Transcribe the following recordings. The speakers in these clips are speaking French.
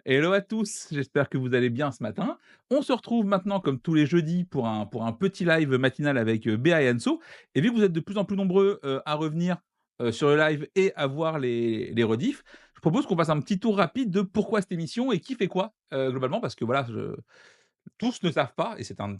Hello à tous, j'espère que vous allez bien ce matin. On se retrouve maintenant comme tous les jeudis pour un petit live matinal avec, Béa et Anso, et vu que vous êtes de plus en plus nombreux, à revenir, sur le live et à voir les rediffs, je propose qu'on fasse un petit tour rapide de pourquoi cette émission et qui fait quoi, globalement parce que voilà, je tous ne savent pas et c'est un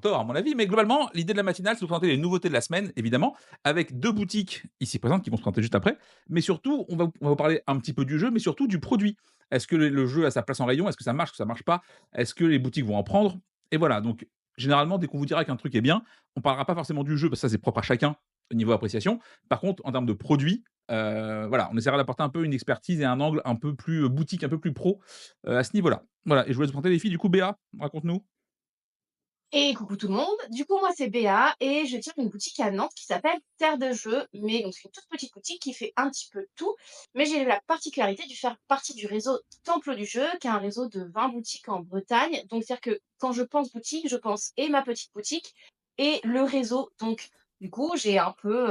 tort à mon avis, mais globalement, l'idée de la matinale, c'est de vous présenter les nouveautés de la semaine, évidemment, avec 2 boutiques ici présentes qui vont se présenter juste après. Mais surtout, on va vous parler un petit peu du jeu, mais surtout du produit. Est-ce que le jeu a sa place en rayon? Est-ce que ça marche? Est-ce que ça marche pas? Est-ce que les boutiques vont en prendre? Et voilà, donc généralement, dès qu'on vous dira qu'un truc est bien, on parlera pas forcément du jeu parce que ça, c'est propre à chacun au niveau appréciation. Par contre, en termes de produits, voilà, on essaiera d'apporter un peu une expertise et un angle un peu plus, boutique, un peu plus pro, à ce niveau-là. Voilà, et je vous laisse vous présenter les filles. Du coup, Béa, raconte-nous. Et coucou tout le monde, du coup moi c'est Béa et je tiens une boutique à Nantes qui s'appelle Terre de Jeux, mais donc c'est une toute petite boutique qui fait un petit peu tout, mais j'ai la particularité de faire partie du réseau Temple du Jeu, qui est un réseau de 20 boutiques en Bretagne. Donc c'est-à-dire que quand je pense boutique, je pense et ma petite boutique et le réseau. Donc du coup je suis un peu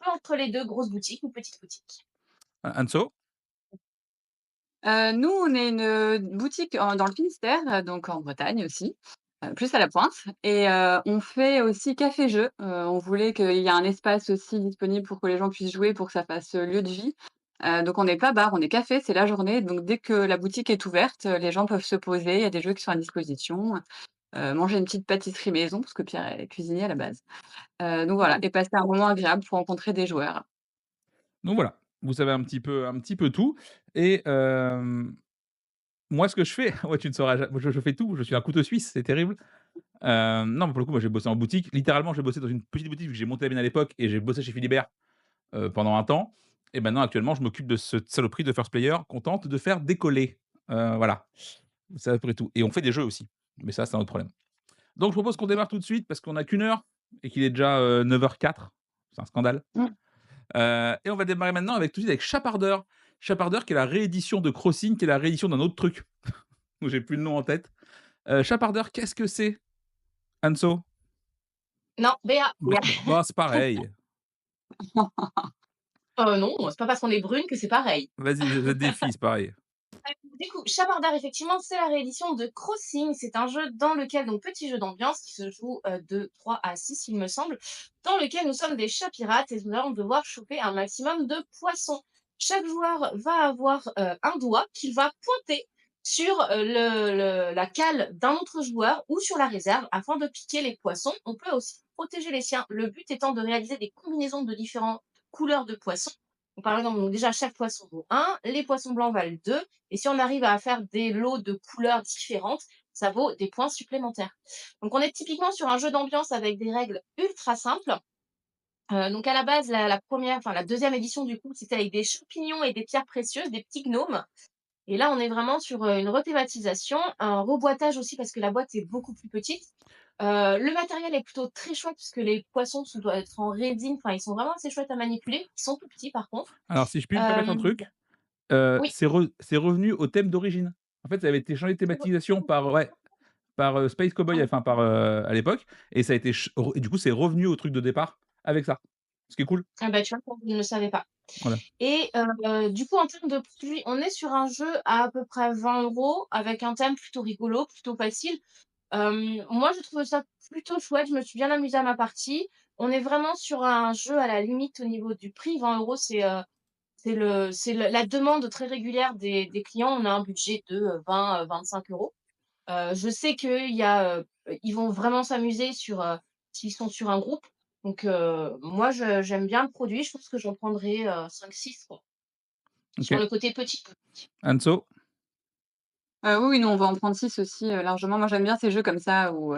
entre les deux, grosses boutiques ou petites boutiques. Anso? Nous, on est une boutique dans le Finistère, donc en Bretagne aussi, plus à la pointe et on fait aussi café-jeu. On voulait qu'il y ait un espace aussi disponible pour que les gens puissent jouer, pour que ça fasse, lieu de vie. Donc on n'est pas bar, on est café, c'est la journée. Donc dès que la boutique est ouverte, les gens peuvent se poser, il y a des jeux qui sont à disposition, manger une petite pâtisserie maison parce que Pierre est cuisinier à la base. Donc voilà et passer un moment agréable pour rencontrer des joueurs. Donc voilà, vous savez un petit peu tout et moi ce que je fais ouais tu ne sauras ja moi je fais tout, je suis un couteau suisse, c'est terrible. Non, mais pour le coup, moi j'ai bossé en boutique. Littéralement, j'ai bossé dans une petite boutique vu que j'ai monté la mienne à l'époque et j'ai bossé chez Philibert, pendant un temps et maintenant actuellement, je m'occupe de cette saloperie de First Player qu'on tente de faire décoller. Voilà, c'est à peu près tout et on fait des jeux aussi, mais ça, c'est un autre problème. Donc je propose qu'on démarre tout de suite parce qu'on a qu'1 heure et qu'il est déjà, 9h04. C'est un scandale. Mmh. Et on va démarrer maintenant avec tout de suite avec Chapardeur. Chapardeur qui est la réédition de Crossing, qui est la réédition d'un autre truc, dont j'ai plus le nom en tête. Chapardeur, qu'est-ce que c'est, Anso? Non, Béa. Bah, c'est pareil. Non, c'est pas parce qu'on est brune que c'est pareil. Vas-y, je te défie, c'est pareil. Du coup, Chabardard, effectivement, c'est la réédition de Crossing. C'est un jeu dans lequel, donc petit jeu d'ambiance qui se joue de 3 à 6, il me semble, dans lequel nous sommes des chats pirates et nous allons devoir choper un maximum de poissons. Chaque joueur va avoir un doigt qu'il va pointer sur la cale d'un autre joueur ou sur la réserve afin de piquer les poissons. On peut aussi protéger les siens. Le but étant de réaliser des combinaisons de différentes couleurs de poissons. Donc, par exemple, donc déjà, chaque poisson vaut 1, les poissons blancs valent 2, et si on arrive à faire des lots de couleurs différentes, ça vaut des points supplémentaires. Donc on est typiquement sur un jeu d'ambiance avec des règles ultra simples. Donc à la base, la 1re enfin la deuxième édition du coup, c'était avec des champignons et des pierres précieuses, des petits gnomes. Et là, on est vraiment sur, une rethématisation, un reboîtage aussi parce que la boîte est beaucoup plus petite. Le matériel est plutôt très chouette puisque les poissons doivent être en résine, enfin ils sont vraiment assez chouettes à manipuler. Ils sont tout petits par contre. Alors si je puis me permettre un Hem, truc, oui. c'est revenu au thème d'origine. En fait, ça avait été changé de thématisation par ouais, par, Space Cowboy, enfin par, à l'époque et ça a été ch re et du coup, c'est revenu au truc de départ avec ça. Ce qui est cool. Ah bah, tu vois, je ne le savais pas. Voilà. Et du coup, en termes de produits, on est sur un jeu à peu près 20 € avec un thème plutôt rigolo, plutôt facile. Moi, je trouve ça plutôt chouette, je me suis bien amusée à ma partie. On est vraiment sur un jeu à la limite au niveau du prix. 20 €, c'est la demande très régulière des clients. On a un budget de, 20, 25 €. Je sais qu'il y a, ils vont vraiment s'amuser s'ils sont sur un groupe. Donc moi j'aime bien le produit, je pense que j'en prendrai, 5-6 quoi. Sur OK. le côté petit boutique. Anso? Oui, oui, nous, on va en prendre 6 aussi, largement. Moi, j'aime bien ces jeux comme ça où,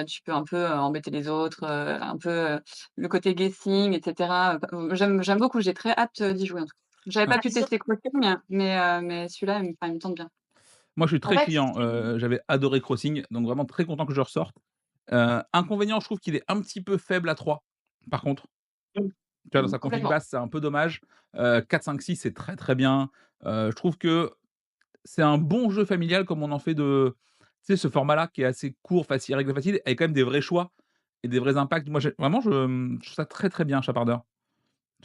tu peux un peu, embêter les autres, un peu, le côté guessing et cetera, j'aime beaucoup, j'ai très hâte, d'y jouer, en tout cas. J'avais Ouais. pas Bah, pu tester Crossing, mais celui-là, il me tente bien. Moi, je suis en très fait, client, j'avais adoré Crossing, donc vraiment très content que je ressorte. Inconvénient, je trouve qu'il est un petit peu faible à 3. Par contre, mmh, tu vois, dans sa config complètement. basse, c'est un peu dommage. 4-5-6, c'est très, très bien. Je trouve que c'est un bon jeu familial comme on en fait de tu sais, ce format-là qui est assez court, facile, règles faciles, avec quand même des vrais choix et des vrais impacts. Moi, j'ai vraiment, je trouve ça très, très bien, Shepardeur.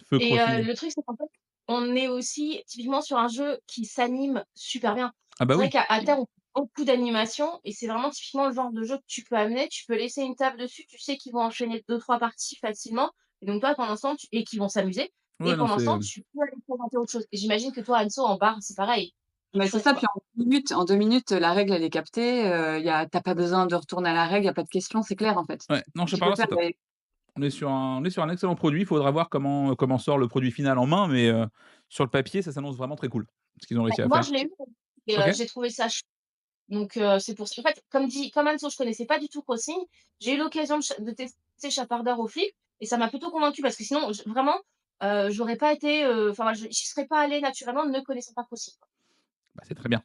Feu Et Crossing. le truc, c'est qu'en fait, on est aussi typiquement sur un jeu qui s'anime super bien. Ah bah C'est vrai oui. qu'à terre, on fait beaucoup d'animations et c'est vraiment typiquement le genre de jeu que tu peux amener. Tu peux laisser une table dessus, tu sais qu'ils vont enchaîner deux trois parties facilement et donc toi, pendant ce temps, tu et qu'ils vont s'amuser Ouais, et non, pendant ce c'est, temps, tu peux aller présenter autre chose et j'imagine que toi, Anso, en bar, c'est pareil? Même Mais c'est chose, ça, quoi? puis en 2 minutes, la règle elle est captée, y a tu pas besoin de retourner à la règle, il y a pas de questions, c'est clair en fait. ouais, non, Tu peux Shepardeur, faire c'est top. des On est sur un excellent produit. Il faudra voir comment sort le produit final en main, mais sur le papier, ça s'annonce vraiment très cool, ce qu'ils ont Ouais, réussi à moi, faire. je l'ai eu et OK. j'ai trouvé ça chou donc c'est pour ça en fait, comme Anso, je connaissais pas du tout Crossing, j'ai eu l'occasion de tester Chapardeur au Flip et ça m'a plutôt convaincue parce que sinon, vraiment, j'aurais pas été, enfin, voilà, j'y serais pas allée naturellement ne connaissant pas Crossing. Bah, c'est très bien.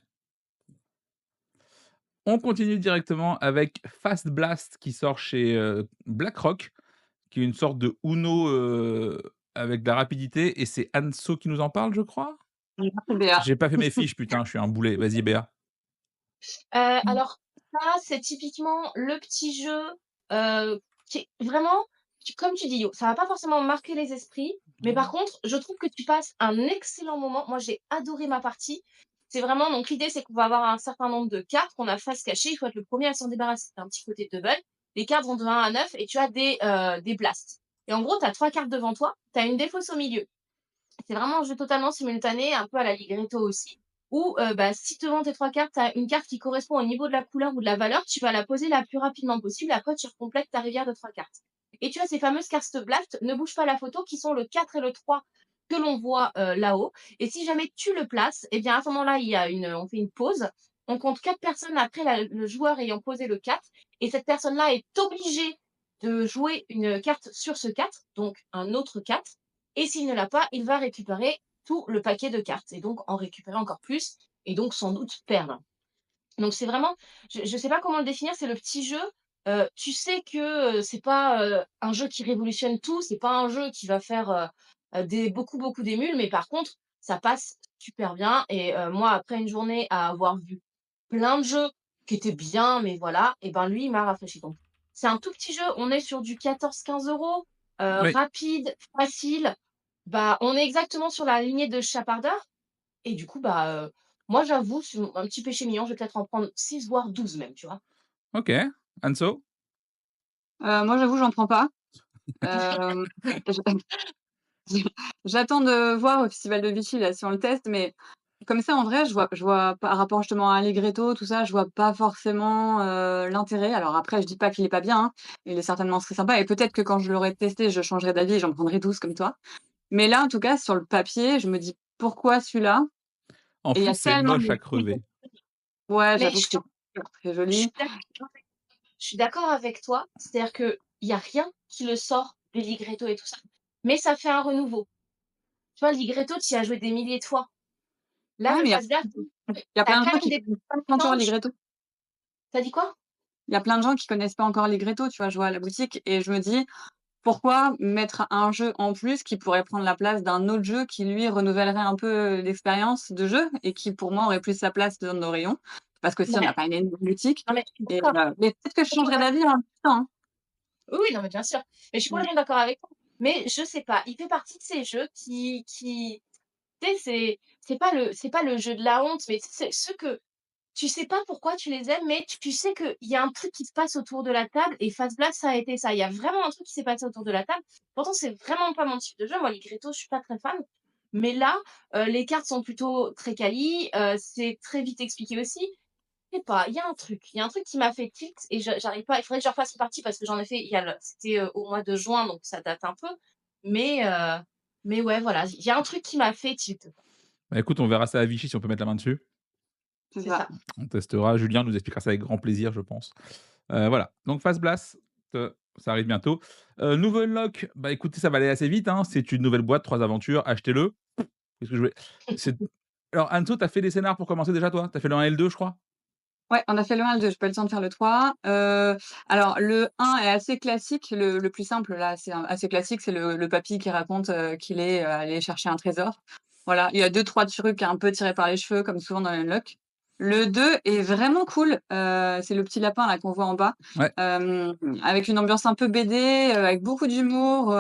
On continue directement avec Fast Blast qui sort chez, BlackRock, qui est une sorte de Uno, avec de la rapidité et c'est Anso qui nous en parle, je crois? BA. J'ai pas fait mes fiches, putain, je suis un boulet. Vas-y, Béa. Alors ça, c'est typiquement le petit jeu, qui est vraiment comme tu dis, Yo, ça va pas forcément marquer les esprits, mais par contre, je trouve que tu passes un excellent moment. Moi, j'ai adoré ma partie. C'est vraiment donc l'idée, c'est qu'on va avoir un certain nombre de cartes qu'on a face cachée. Il faut être le premier à s'en débarrasser. Tu un petit côté double. Les cartes vont de 1 à 9 et tu as des blasts et en gros, tu as 3 cartes devant toi, tu as une défausse au milieu. C'est vraiment un jeu totalement simultané, un peu à la Ligretto aussi, où, bah, si devant tes 3 cartes, tu as une carte qui correspond au niveau de la couleur ou de la valeur, tu vas la poser la plus rapidement possible. Après, tu recomplètes ta rivière de 3 cartes. Et tu as ces fameuses cartes blast, ne bouge pas la photo, qui sont le 4 et le 3 que l'on voit, là-haut. Et si jamais tu le places, eh bien, à ce moment-là, on fait une pause. On compte 4 personnes après le joueur ayant posé le 4 et cette personne-là est obligée de jouer une carte sur ce 4, donc un autre 4 et s'il ne l'a pas, il va récupérer tout le paquet de cartes et donc en récupérer encore plus et donc sans doute perdre. Donc c'est vraiment je sais pas comment le définir, c'est le petit jeu, tu sais que, c'est pas, un jeu qui révolutionne tout, c'est pas un jeu qui va faire, des beaucoup d'émules, mais par contre, ça passe super bien et moi après une journée à avoir vu plein de jeux qui étaient bien, mais voilà et ben lui, il m'a rafraîchi donc c'est un tout petit jeu, on est sur du 14-15 €, Oui. rapide, facile, bah, on est exactement sur la lignée de Chapardeur et du coup, bah, moi j'avoue, c'est un petit péché mignon, je vais peut-être en prendre 6 voire 12 même, tu vois? OK. Anso? Moi j'avoue j'en prends pas. Hem, je j'attends de voir au festival de Vichy là si on le teste, mais comme ça en vrai je vois par rapport justement à Allegretto tout ça, je vois pas forcément, l'intérêt. Alors après je dis pas qu'il est pas bien, hein, il est certainement très sympa et peut-être que quand je l'aurai testé, je changerai d'avis et j'en prendrai 12 comme toi. Mais là en tout cas sur le papier, je me dis: «Pourquoi celui-là?» En et il y plus, a c'est tellement moche de à crever. Mais ouais mais j'avoue que c'est pas très je joli. suis je suis d'accord avec toi, c'est-à-dire qu'il y a rien qui le sort des Ligretto et tout ça, mais ça fait un renouveau. Tu vois, le Ligretto, tu y as joué des milliers de fois. Là, Ouais le mais Fast Blast, il y a tu as plein de quand gens même qui des connaissent pas encore planches. Allegretto. Tu as dit quoi? Il y a plein de gens qui connaissent pas encore Allegretto, tu vois? Je vois à la boutique et je me dis: «Pourquoi mettre un jeu en plus qui pourrait prendre la place d'un autre jeu qui lui renouvellerait un peu l'expérience de jeu et qui pour moi aurait plus sa place dans nos rayons?» parce qu'aussi on n'a Ouais, pas une énorme boutique non mais je suis et d'accord. mais peut-être que je changerai d'avis en même temps, hein. Oui, oui, non mais bien sûr. Mais je suis Mmh. complètement d'accord avec toi. Mais je sais pas, il fait partie de ces jeux qui tu sais, c'est pas le jeu de la honte, mais c'est ceux que tu sais pas pourquoi tu les aimes, mais tu sais qu'il y a un truc qui se passe autour de la table et Fast Blast, ça a été ça. Il y a vraiment un truc qui s'est passé autour de la table. Pourtant, c'est vraiment pas mon type de jeu. Moi, les Gretto, je suis pas très fan. Mais là, les cartes sont plutôt très quali, c'est très vite expliqué aussi. Je sais pas, il y a un truc qui m'a fait tilt et j'arrive pas il faudrait que je refasse une partie parce que j'en ai fait il y a c'était, au mois de juin, donc ça date un peu. Mais ouais, voilà, il y a un truc qui m'a fait tilt. Bah, écoute, on verra ça à Vichy si on peut mettre la main dessus. C'est C'est ça. ça. On testera. Julien nous expliquera ça avec grand plaisir, je pense. Voilà, donc Fast Blast, ça arrive bientôt. Nouveau unlock, bah, écoutez, ça va aller assez vite, hein. C'est une nouvelle boîte, 3 aventures, achetez-le. Qu'est-ce que je voulais c'est alors Anso, tu as fait des scénars pour commencer déjà toi? Tu as fait le 1 et le 2, je crois? Ouais, on a fait le 1 et le 2, j'ai pas eu le temps de faire le 3. Alors le 1 est assez classique, le plus simple là, c'est un assez classique, c'est le papy qui raconte, qu'il est, allé chercher un trésor. Voilà, il y a deux trois trucs un peu tirés par les cheveux comme souvent dans les unlock. Le 2 est vraiment cool, c'est le petit lapin là qu'on voit en bas, Ouais. avec une ambiance un peu BD, avec beaucoup d'humour,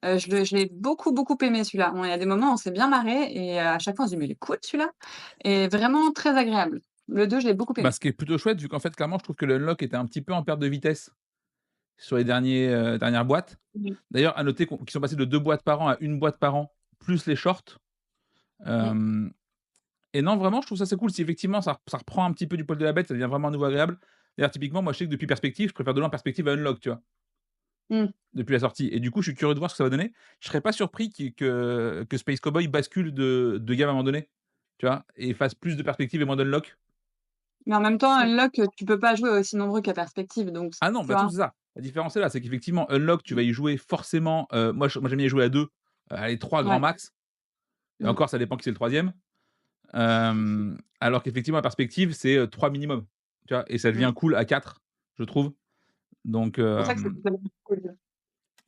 je l'ai beaucoup, beaucoup aimé celui-là. Bon, il y a des moments où on s'est bien marré et à chaque fois on se dit: «Mais il est cool celui-là» et vraiment très agréable. Le 2 je l'ai beaucoup Bah, aimé. ce qui est plutôt chouette, vu qu'en fait, clairement, je trouve que le Unlock était un petit peu en perte de vitesse sur les dernières boîtes. Mmh. D'ailleurs, à noter qu'ils sont passés de 2 boîtes par an à une boîte par an, plus les shorts. Mmh. Hem Et non, vraiment, je trouve ça c'est cool. Si effectivement ça reprend un petit peu du poil de la bête, ça devient vraiment un nouveau agréable. D'ailleurs, typiquement, moi, je sais que depuis Perspective, je préfère de loin Perspective à Unlock, tu vois? Mmh. Depuis la sortie et du coup, je suis curieux de voir ce que ça va donner. Je serais pas surpris que Space Cowboy bascule de gamme à un moment donné, tu vois? Et fasse plus de Perspective et moins d'Unlock. Mais en même temps, Mmh. Unlock, tu peux pas jouer aussi nombreux qu'à Perspective donc Ah non, tu bah, tout vois? c'est ça. La différence est là, c'est qu'effectivement Unlock, tu Mmh. vas y jouer forcément, moi j'aime bien y jouer à 2, allez 3 grand Ouais. max et Mmh. encore ça dépend qui c'est le troisième. Alors qu'effectivement la Perspective, c'est, 3 minimum, tu vois? Et ça Mmh. devient cool à 4, je trouve. Donc C'est pour ça que c'est hem, totalement cool.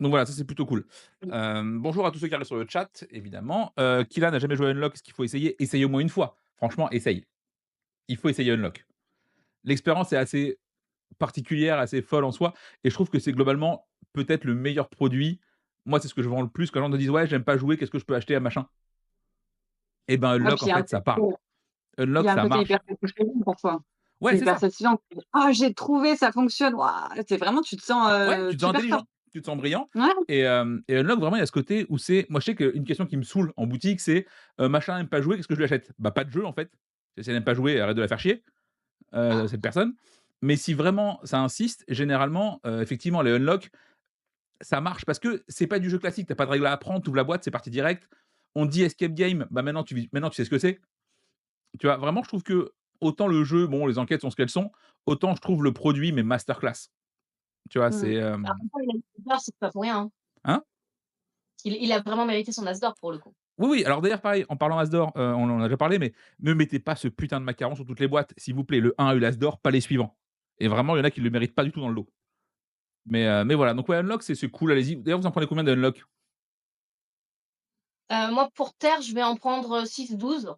donc voilà, ça c'est plutôt cool. Mmh. Bonjour à tous ceux qui arrivent sur le chat, évidemment. Killa n'a jamais joué à Unlock, ce qu'il faut essayer. Essaye au moins une fois. Franchement, essaye. Il faut essayer Unlock. L'expérience est assez particulière, assez folle en soi et je trouve que c'est globalement peut-être le meilleur produit. Moi, c'est ce que je vends le plus quand les gens me disent: «Ouais, j'aime pas jouer, qu'est-ce que je peux acheter à machin?» Et ben, Ouais, puis Unlock, en fait, ça parle. il y Unlock, a un ça côté marche. hyper satisfaisant parfois. Ouais, C'est c'est hyper ça. satisfaisant. «Ah j'ai trouvé, ça fonctionne, waouh!» C'est vraiment tu te sens, Ouais, tu te sens super fort. intelligent, tu te sens brillant Ouais. et Unlock vraiment il y a ce côté où c'est moi je sais qu'une question qui me saoule en boutique c'est, «Machin aime pas jouer, qu'est-ce que je lui achète?» Bah, pas de jeu en fait. Si elle aime pas jouer, arrête de la faire chier, cette personne. Mais si vraiment ça insiste, généralement, effectivement les Unlock, ça marche parce que c'est pas du jeu classique, tu as pas de règles à apprendre, tu ouvres la boîte, c'est parti direct. On dit escape game, bah, maintenant tu sais ce que c'est. Tu vois? Vraiment je trouve que autant le jeu, bon les enquêtes sont ce qu'elles sont, autant je trouve le produit mais masterclass. Tu vois? Mmh. C'est, En même temps, il a eu l'As d'or, c'est pas pour rien, hein. hein? Il a vraiment mérité son As d'or pour le coup. Oui, oui, alors d'ailleurs pareil, en parlant As d'or, on en a déjà parlé, mais ne mettez pas ce putain de macaron sur toutes les boîtes, s'il vous plaît. Le 1 a eu l'As d'or, pas les suivants et vraiment, il y en a qui le méritent pas du tout dans le lot. Mais voilà, donc ouais, Unlock, c'est cool, allez-y. D'ailleurs, vous en prenez combien d'Unlock? Moi pour terre, je vais en prendre 6-12.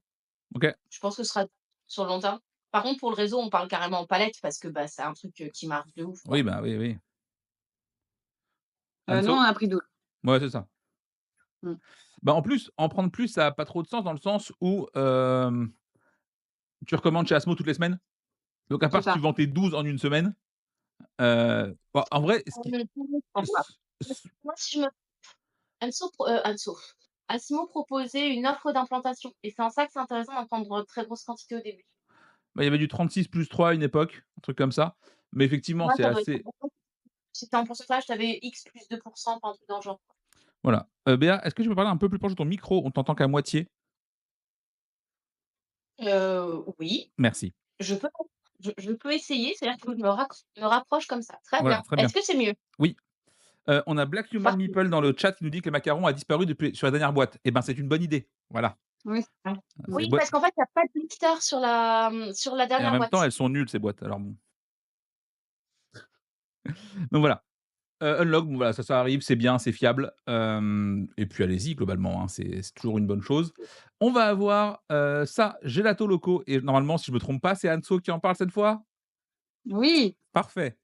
OK. Je pense que ce sera sur le long terme. Par contre pour le réseau, on parle carrément en palette parce que, bah, c'est un truc, qui marche de ouf, Oui, quoi. bah, oui, oui. Nous on Anso? a pris 12. Ouais, c'est ça. Mmh. Bah, en plus, en prendre plus, ça a pas trop de sens dans le sens où, tu recommandes chez Asmo toutes les semaines. Donc à C'est part si tu ça. vends tes 12 en une semaine, bah, en vrai, ce qui Je pense pas. Parce que moi si je me Asimo proposait une offre d'implantation et c'est en ça que c'est intéressant d'en prendre très grosse quantité au début. bah, il y avait du 36 + 3 à une époque, un truc comme ça. Mais effectivement, Moi, c'est ça doit être assez c'était en pourcentage, tu avais X plus 2 enfin un truc dans le genre. voilà. Béa, est-ce que tu peux parler un peu plus proche de ton micro? On t'entend qu'à moitié. Oui, Merci. je peux je peux essayer, c'est-à-dire que je me rapproche comme ça. Très Voilà, bien. très bien. Est-ce que c'est mieux? Oui. On a Black Human Parfait. Meeple dans le chat qui nous dit que le macaron a disparu depuis sur la dernière boîte. Eh ben, c'est une bonne idée. Voilà. Oui, c'est vrai. Ces Oui, boîtes parce qu'en fait, il y a pas de blister sur sur la et en dernière même temps, boîte. elles sont nulles ces boîtes, alors bon. Donc voilà. Unlock, bon voilà, ça arrive, c'est bien, c'est fiable, et puis allez-y globalement, hein, c'est toujours une bonne chose. On va avoir, ça, Gelato Loco et normalement, si je me trompe pas, c'est Anso qui en parle cette fois? Oui, Parfait.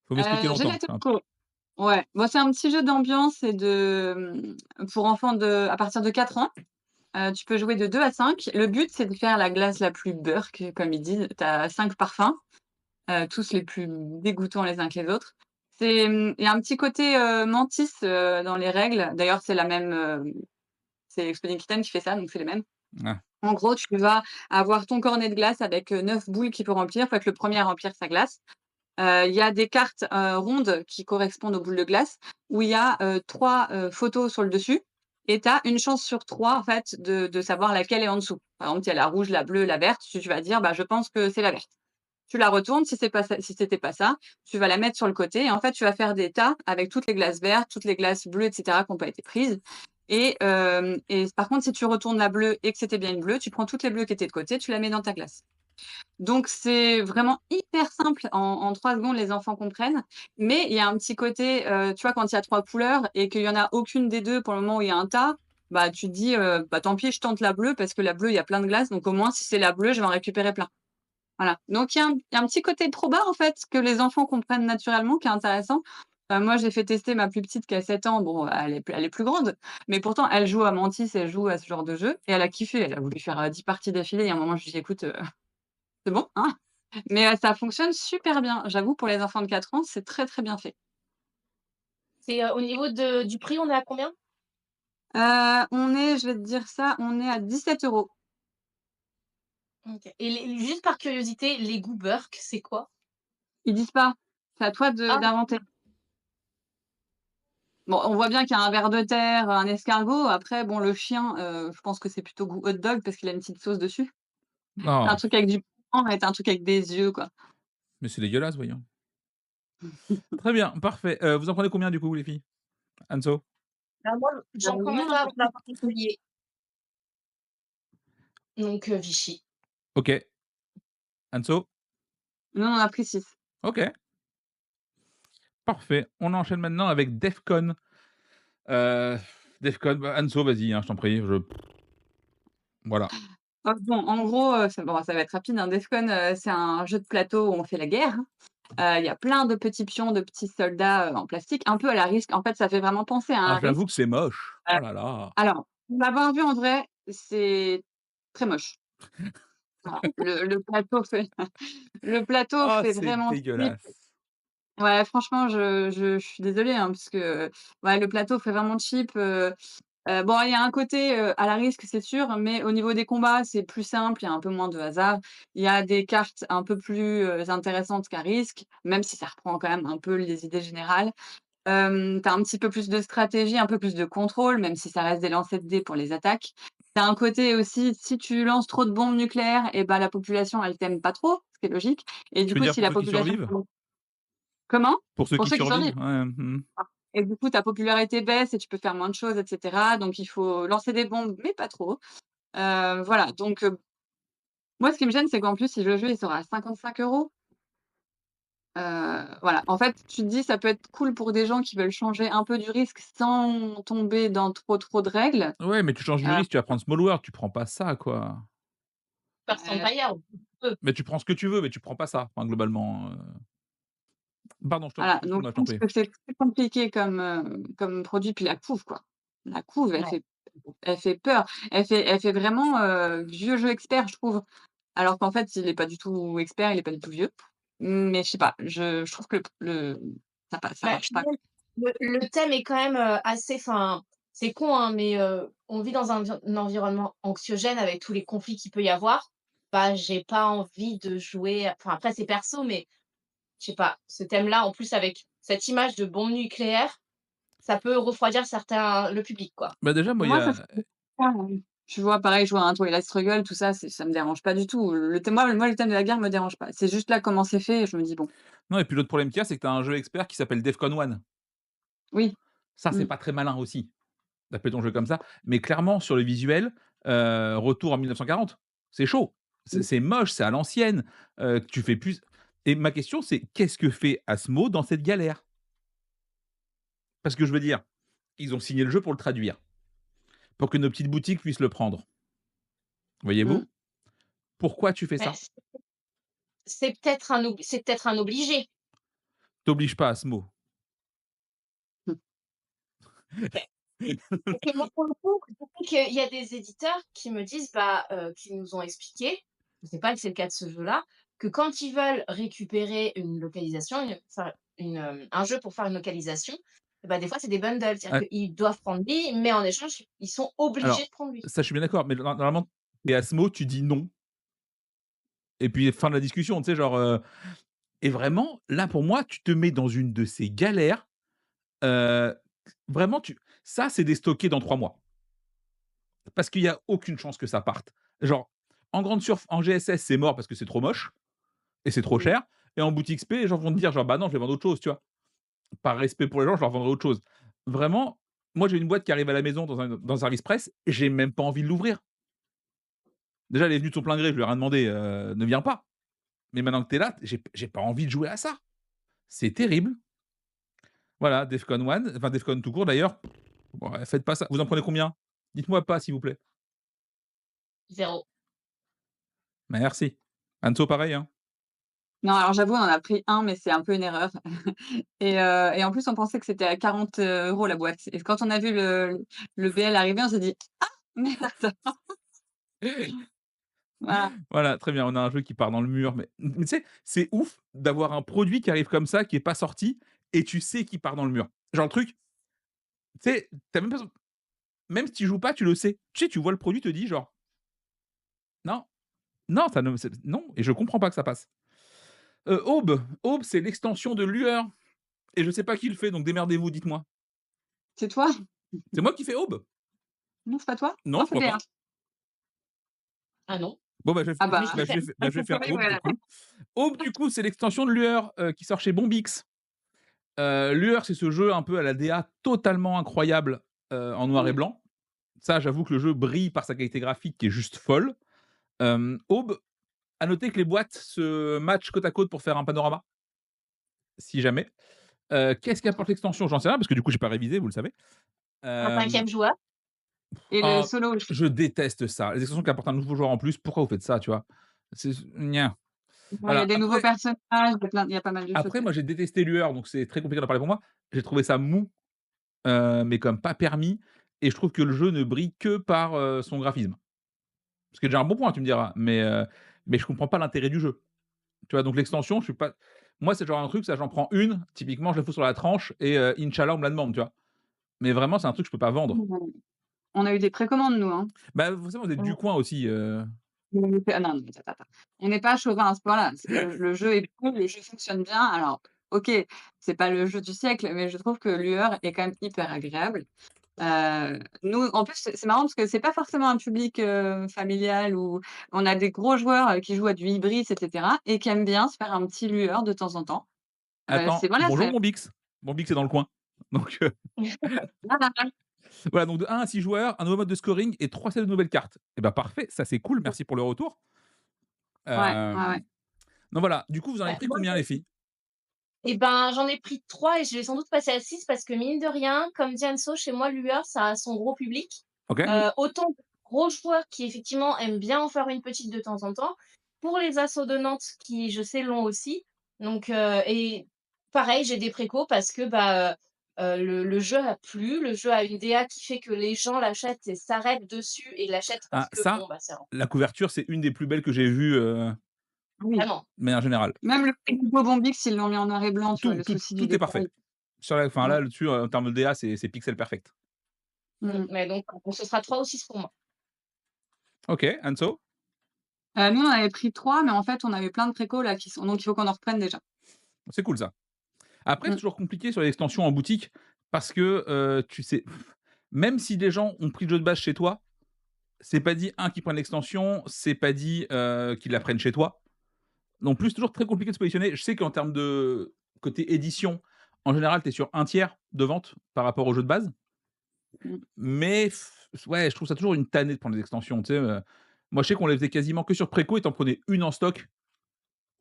Faut m'expliquer longtemps. Gelato Coco. Ouais, bon, c'est un petit jeu d'ambiance et pour enfants à partir de 4 ans. Tu peux jouer de 2 à 5. Le but, c'est de faire la glace la plus burk, comme ils disent. Tu as 5 parfums, tous les plus dégoûtants les uns que les autres. Il y a un petit côté, Mantis, dans les règles. D'ailleurs, c'est Exploding Kitten qui fait ça, donc c'est les mêmes. Ah, En gros, tu vas avoir ton cornet de glace avec, 9 boules qu'il faut remplir. Faut être le premier à remplir sa glace. Il y a des cartes, rondes qui correspondent aux boules de glace où il y a, 3, photos sur le dessus et tu as une chance sur 3 en fait de savoir laquelle est en dessous. Par exemple, il y a la rouge, la bleue, la verte, tu vas dire: «Bah, je pense que c'est la verte». Tu la retournes, si c'était pas ça, tu vas la mettre sur le côté et en fait, tu vas faire des tas avec toutes les glaces vertes, toutes les glaces bleues et cetera qui ont pas été prises et par contre, si tu retournes la bleue et que c'était bien une bleue, tu prends toutes les bleues qui étaient de côté, tu la mets dans ta glace. Donc c'est vraiment hyper simple, en 3 secondes, les enfants comprennent. Mais il y a un petit côté, tu vois, quand il y a 3 couleurs et qu'il y en a aucune des 2 pour le moment où il y a un tas, bah, tu te dis, «Bah, tant pis, je tente la bleue parce que la bleue, il y a plein de glace, donc au moins si c'est la bleue, je vais en récupérer plein». Voilà, donc il y a un petit côté proba, en fait, que les enfants comprennent naturellement, qui est intéressant. Moi, j'ai fait tester ma plus petite qui a 7 ans, bon, elle est plus grande, mais pourtant elle joue à Mantis, elle joue à ce genre de jeu et elle a kiffé. Elle a voulu faire, 10 parties d'affilée et à un moment, je lui ai dit: «Écoute, c'est bon, hein?» Mais ça fonctionne super bien. J'avoue pour les enfants de 4 ans, c'est très, très bien fait. C'est, au niveau de du prix, on est à combien? On est, je vais te dire ça, on est à 17 €. OK et les juste par curiosité, l'égout Burke, c'est quoi? Ils disent pas, c'est à toi de Ah d'inventer. Bon, on voit bien qu'il y a un ver de terre, un escargot. Après, bon, le chien, je pense que c'est plutôt goût hot dog parce qu'il a une petite sauce dessus. Un Non, truc avec du piment et tu un truc avec des yeux, quoi. mais c'est dégueulasse, voyons. Très bien, parfait. Vous en prenez combien du coup les filles? Anso? bah, moi, j'en prends Nous, même on a pas pris par particulier, donc Vichy. OK. Anso? nous, on a pris 6. OK, parfait. On enchaîne maintenant avec Defcon. Heu, Defcon, bah, Anso, vas-y, hein, je t'en prie, voilà. Bon, en gros, ça va être rapide, hein. Defcon, c'est un jeu de plateau où on fait la guerre. Il y a plein de petits pions, de petits soldats, en plastique, un peu à la Risk. En fait, ça fait vraiment penser à Ah, un j'avoue Risk. que c'est moche. Heu, Oh là là. alors, pour l'avoir vu en vrai, c'est très moche. Voilà, le plateau Ah, fait c'est vraiment cheap. dégueulasse. Ouais, franchement, je suis désolée, hein, parce que, ouais, le plateau fait vraiment cheap. Bon, il y a un côté, à la Risk, c'est sûr, mais au niveau des combats, c'est plus simple, il y a un peu moins de hasard. Il y a des cartes un peu plus, intéressantes qu'à Risk, même si ça reprend quand même un peu les idées générales. Tu as un petit peu plus de stratégie, un peu plus de contrôle, même si ça reste des lancers de dés pour les attaques. Tu as un côté aussi, si tu lances trop de bombes nucléaires et ben, la population, elle t'aime pas trop, ce qui est logique et du Tu veux coup, dire si pour la ceux qui population survivent? comment? Pour ceux Pour qui ceux qui survivent? survivent. Ouais, mmh. Et du coup, ta popularité baisse et tu peux faire moins de choses et cetera, donc il faut lancer des bombes, mais pas trop. Voilà, donc moi, ce qui me gêne, c'est qu'en plus, si le jeu, il sera à 55 €. Voilà, en fait, tu te dis: «Ça peut être cool pour des gens qui veulent changer un peu du risque sans tomber dans trop, trop de règles». Ouais, mais tu changes du Heu, risque, tu vas prendre Small World, tu prends pas ça, quoi. First ouais, Empire, peu. Mais tu prends ce que tu veux, mais tu prends pas ça, enfin globalement, Pardon, voilà, donc excuse-moi, je je t'en pense prie. que c'est très compliqué comme produit. Puis la couve, quoi. La couve, elle Ouais. fait elle fait peur. Elle fait vraiment, vieux jeu expert, je trouve. Alors qu'en fait, il est pas du tout expert, il est pas du tout vieux. Mais je sais pas, je trouve que ça Bah, marche puis pas. même, le thème est quand même, assez enfin, c'est con, hein, mais on vit dans un environnement anxiogène avec tous les conflits qu'il peut y avoir. Bah, j'ai pas envie de jouer enfin, après c'est perso, mais je sais pas, ce thème-là, en plus avec cette image de bombe nucléaire, ça peut refroidir certains le public, quoi. Bah, déjà, moi, il y Moi, ça serait a pas, tu vois, pareil, jouer à un Twilight Struggle, tout ça, ça me dérange pas du tout. Le thème de la guerre me dérange pas. C'est juste là comment c'est fait et je me dis: «Bon, non et puis l'autre problème qu'il y a, c'est que tu as un jeu expert qui s'appelle Defcon 1. oui, Ça, c'est mmh, pas très malin aussi, d'appeler ton jeu comme ça, mais clairement sur le visuel, retour en 1940, c'est chaud. C'est mmh, c'est moche, c'est à l'ancienne, tu fais plus et ma question, c'est qu'est-ce que fait Asmodee dans cette galère? Parce que je veux dire, ils ont signé le jeu pour le traduire, pour que nos petites boutiques puissent le prendre. mmh». Voyez-vous? Pourquoi tu fais Mais ça? c'est peut-être un obligé. Tu pas Asmodee. Mmh. Parce que moi, pour le coup, je sais qu'il y a des éditeurs qui me disent, bah, qui nous ont expliqué, je sais pas si c'est le cas de ce jeu-là, que quand ils veulent récupérer une localisation, un jeu pour faire une localisation, et bah, des fois, c'est des bundles. Ah, C'est-à-dire qu'ils doivent prendre lui, mais en échange, ils sont obligés alors, de prendre lui. ça, je suis bien d'accord, mais normalement, tu es Asmodee, tu dis non et puis fin de la discussion, tu sais, genre, et vraiment, là, pour moi, tu te mets dans une de ces galères, heu, vraiment, ça, c'est déstocké dans 3 mois. Parce qu'il y a aucune chance que ça parte. Genre, en GSS, c'est mort parce que c'est trop moche et c'est trop Mmh. cher et en boutique SP, les gens vont te dire genre: «Bah non, je vais vendre autre chose», tu vois? Par respect pour les gens, je leur vendrai autre chose. Vraiment, moi, j'ai une boîte qui arrive à la maison dans un service presse, j'ai même pas envie de l'ouvrir. Déjà, elle est venue de son plein gré, je lui ai rien demandé, ne viens pas. Mais maintenant que tu es là, j'ai pas envie de jouer à ça. C'est terrible. Voilà, Defcon 1, enfin Defcon tout court d'ailleurs. Ouais, faites pas ça. Vous en prenez combien? Dites-moi pas, s'il vous plaît. 0. Merci. Anso, pareil, hein? Non, alors j'avoue, on en a pris un, mais c'est un peu une erreur et en plus, on pensait que c'était à 40 € la boîte et quand on a vu le BL arriver, on s'est dit: «Ah merde!» Voilà. Voilà, très bien, on a un jeu qui part dans le mur, mais tu sais, c'est ouf d'avoir un produit qui arrive comme ça, qui est pas sorti et tu sais qu'il part dans le mur. Genre le truc, tu sais, tu même pas même si tu joues pas, tu le sais. Tu sais, tu vois le produit, tu te dis genre: «Non, non, ça ne c'est non» et je comprends pas que ça passe. Aube, c'est l'extension de Lueur et je sais pas qui le fait, donc démerdez-vous, dites-moi. C'est toi? C'est moi qui fais Aube? Non, c'est pas toi? Non, Non, je c'est crois BA. pas. Ah non? Bon, Ah Mais bah, je je vais faire oui, Aube, du voilà. coup. Aube, du coup, c'est l'extension de Lueur, qui sort chez Bombix. Lueur, c'est ce jeu un peu à la DA totalement incroyable, en noir et Oui. blanc. Ça, j'avoue que le jeu brille par sa qualité graphique qui est juste folle. Aube, à noter que les boîtes se matchent côte à côte pour faire un panorama, si jamais. Qu'est-ce qu'apporte l'extension? J'en sais rien parce que du coup, j'ai pas révisé, vous le savez. Un Hem, 5e joueur? Et le ah, solo aussi. je déteste ça. Les extensions qui apportent un nouveau joueur en plus, pourquoi vous faites ça, tu vois? C'est gnat. Ouais, il y a Voilà. des nouveaux Après personnages, il y a pas mal de choses, après ouais. moi, j'ai détesté Lueur, donc c'est très compliqué d'en parler pour moi. J'ai trouvé ça mou, mais comme pas permis et je trouve que le jeu ne brille que par, son graphisme. Ce qui est déjà un bon point, tu me diras, mais je comprends pas l'intérêt du jeu. Tu vois? Donc l'extension, je suis pas moi, c'est genre un truc, ça j'en prends une, typiquement, je la fous sur la tranche et inch'Allah, on me la demande, tu vois? Mais vraiment, c'est un truc que je peux pas vendre. On a eu des précommandes, nous, hein. Bah, vous savez, vous êtes du Mmh. coin aussi, Ah non, non, attends, attends. On n'est pas chauvin à ce point-là. C'est le jeu est cool, le jeu fonctionne bien. Alors, OK, c'est pas le jeu du siècle, mais je trouve que Lueur est quand même hyper agréable. Nous, en plus, c'est marrant parce que c'est pas forcément un public, familial où on a des gros joueurs, qui jouent à du Ibris et cetera et qui aiment bien se faire un petit Lueur de temps en temps. C'est attends, voilà, bonjour c'est mon Bix. Mon Bix est dans le coin. Donc voilà. voilà, donc de 1 à 6 joueurs, un nouveau mode de scoring et 3 sets de nouvelles cartes. Et bah, parfait, ça c'est cool, merci pour le retour. Ouais, ouais, ouais. Hem, donc voilà, du coup, vous en avez Bah, pris moi, combien les filles? et ben, j'en ai pris 3 et je vais sans doute passer à 6 parce que mine de rien, comme dit Anso, chez moi, Lueur, ça a son gros public. OK. Mmh. Autant de gros joueurs qui effectivement aiment bien en faire une petite de temps en temps, pour les assos de Nantes qui, je sais, l'ont aussi. Donc et pareil, j'ai des précos parce que, bah, le jeu a plu, le jeu a une DA qui fait que les gens l'achètent et s'arrêtent dessus et l'achètent parce Ah que ça, bon, bah, c'est la couverture, c'est une des plus belles que j'ai vues, Oui, vraiment. de manière générale. même le Lego Bombix, ils l'ont mis en noir et blanc, tu vois? Tout Le tout souci du tout est parfait. détail. Sur la enfin Ouais. là, dessus en termes de DA, c'est pixel perfect. Mmh. Mais donc ce sera 3 ou 6 pour moi. OK, Anso? Nous, on avait pris 3, mais en fait, on avait plein de précos là qui sont donc il faut qu'on en reprenne déjà. C'est cool ça. Après, c'est Mmh. toujours compliqué sur les extensions en boutique parce que, tu sais même si les gens ont pris le jeu de base chez toi, c'est pas dit, un qu'ils prennent l'extension, c'est pas dit, qu'ils la prennent chez toi. Non plus, c'est toujours très compliqué de se positionner. Je sais qu'en termes de côté édition, en général, tu es sur un tiers de vente par rapport au jeu de base, Mmh. mais ouais, je trouve ça toujours une tannée de prendre des extensions, tu sais? Moi, je sais qu'on les faisait quasiment que sur préco et tu en prenais une en stock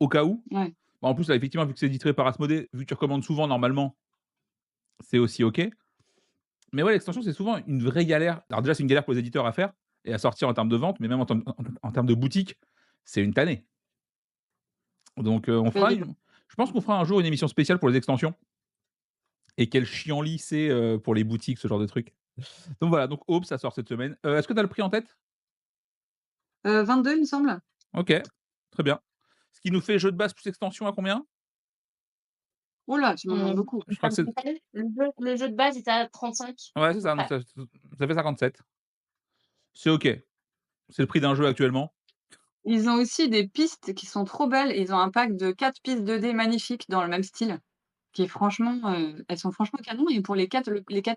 au cas où. Ouais. Bah, en plus, là, effectivement, vu que c'est édité par Asmodée, vu que tu recommandes souvent, normalement, c'est aussi OK. Mais ouais, l'extension, c'est souvent une vraie galère. Alors déjà, c'est une galère pour les éditeurs à faire et à sortir en termes de vente, mais même en termes de boutique, c'est une tannée. Donc, on Beh, fera une je pense qu'on fera un jour une émission spéciale pour les extensions et quel chiant-lit c'est, pour les boutiques, ce genre de truc. Donc voilà, donc Aube, ça sort cette semaine. Est-ce que tu as le prix en tête? 22, il me semble? OK, très bien. Ce qui nous fait jeu de base plus extension à combien? Oh là, tu m'en demandes beaucoup. Je crois que c'est Le jeu de base est à 35 ouais, à c'est peu ça, donc près. ça fait 57. C'est OK. C'est le prix d'un jeu actuellement. Ils ont aussi des pistes qui sont trop belles. Ils ont un pack de 4 pistes 2D magnifiques dans le même style, qui est franchement, elles sont franchement canon et pour les 4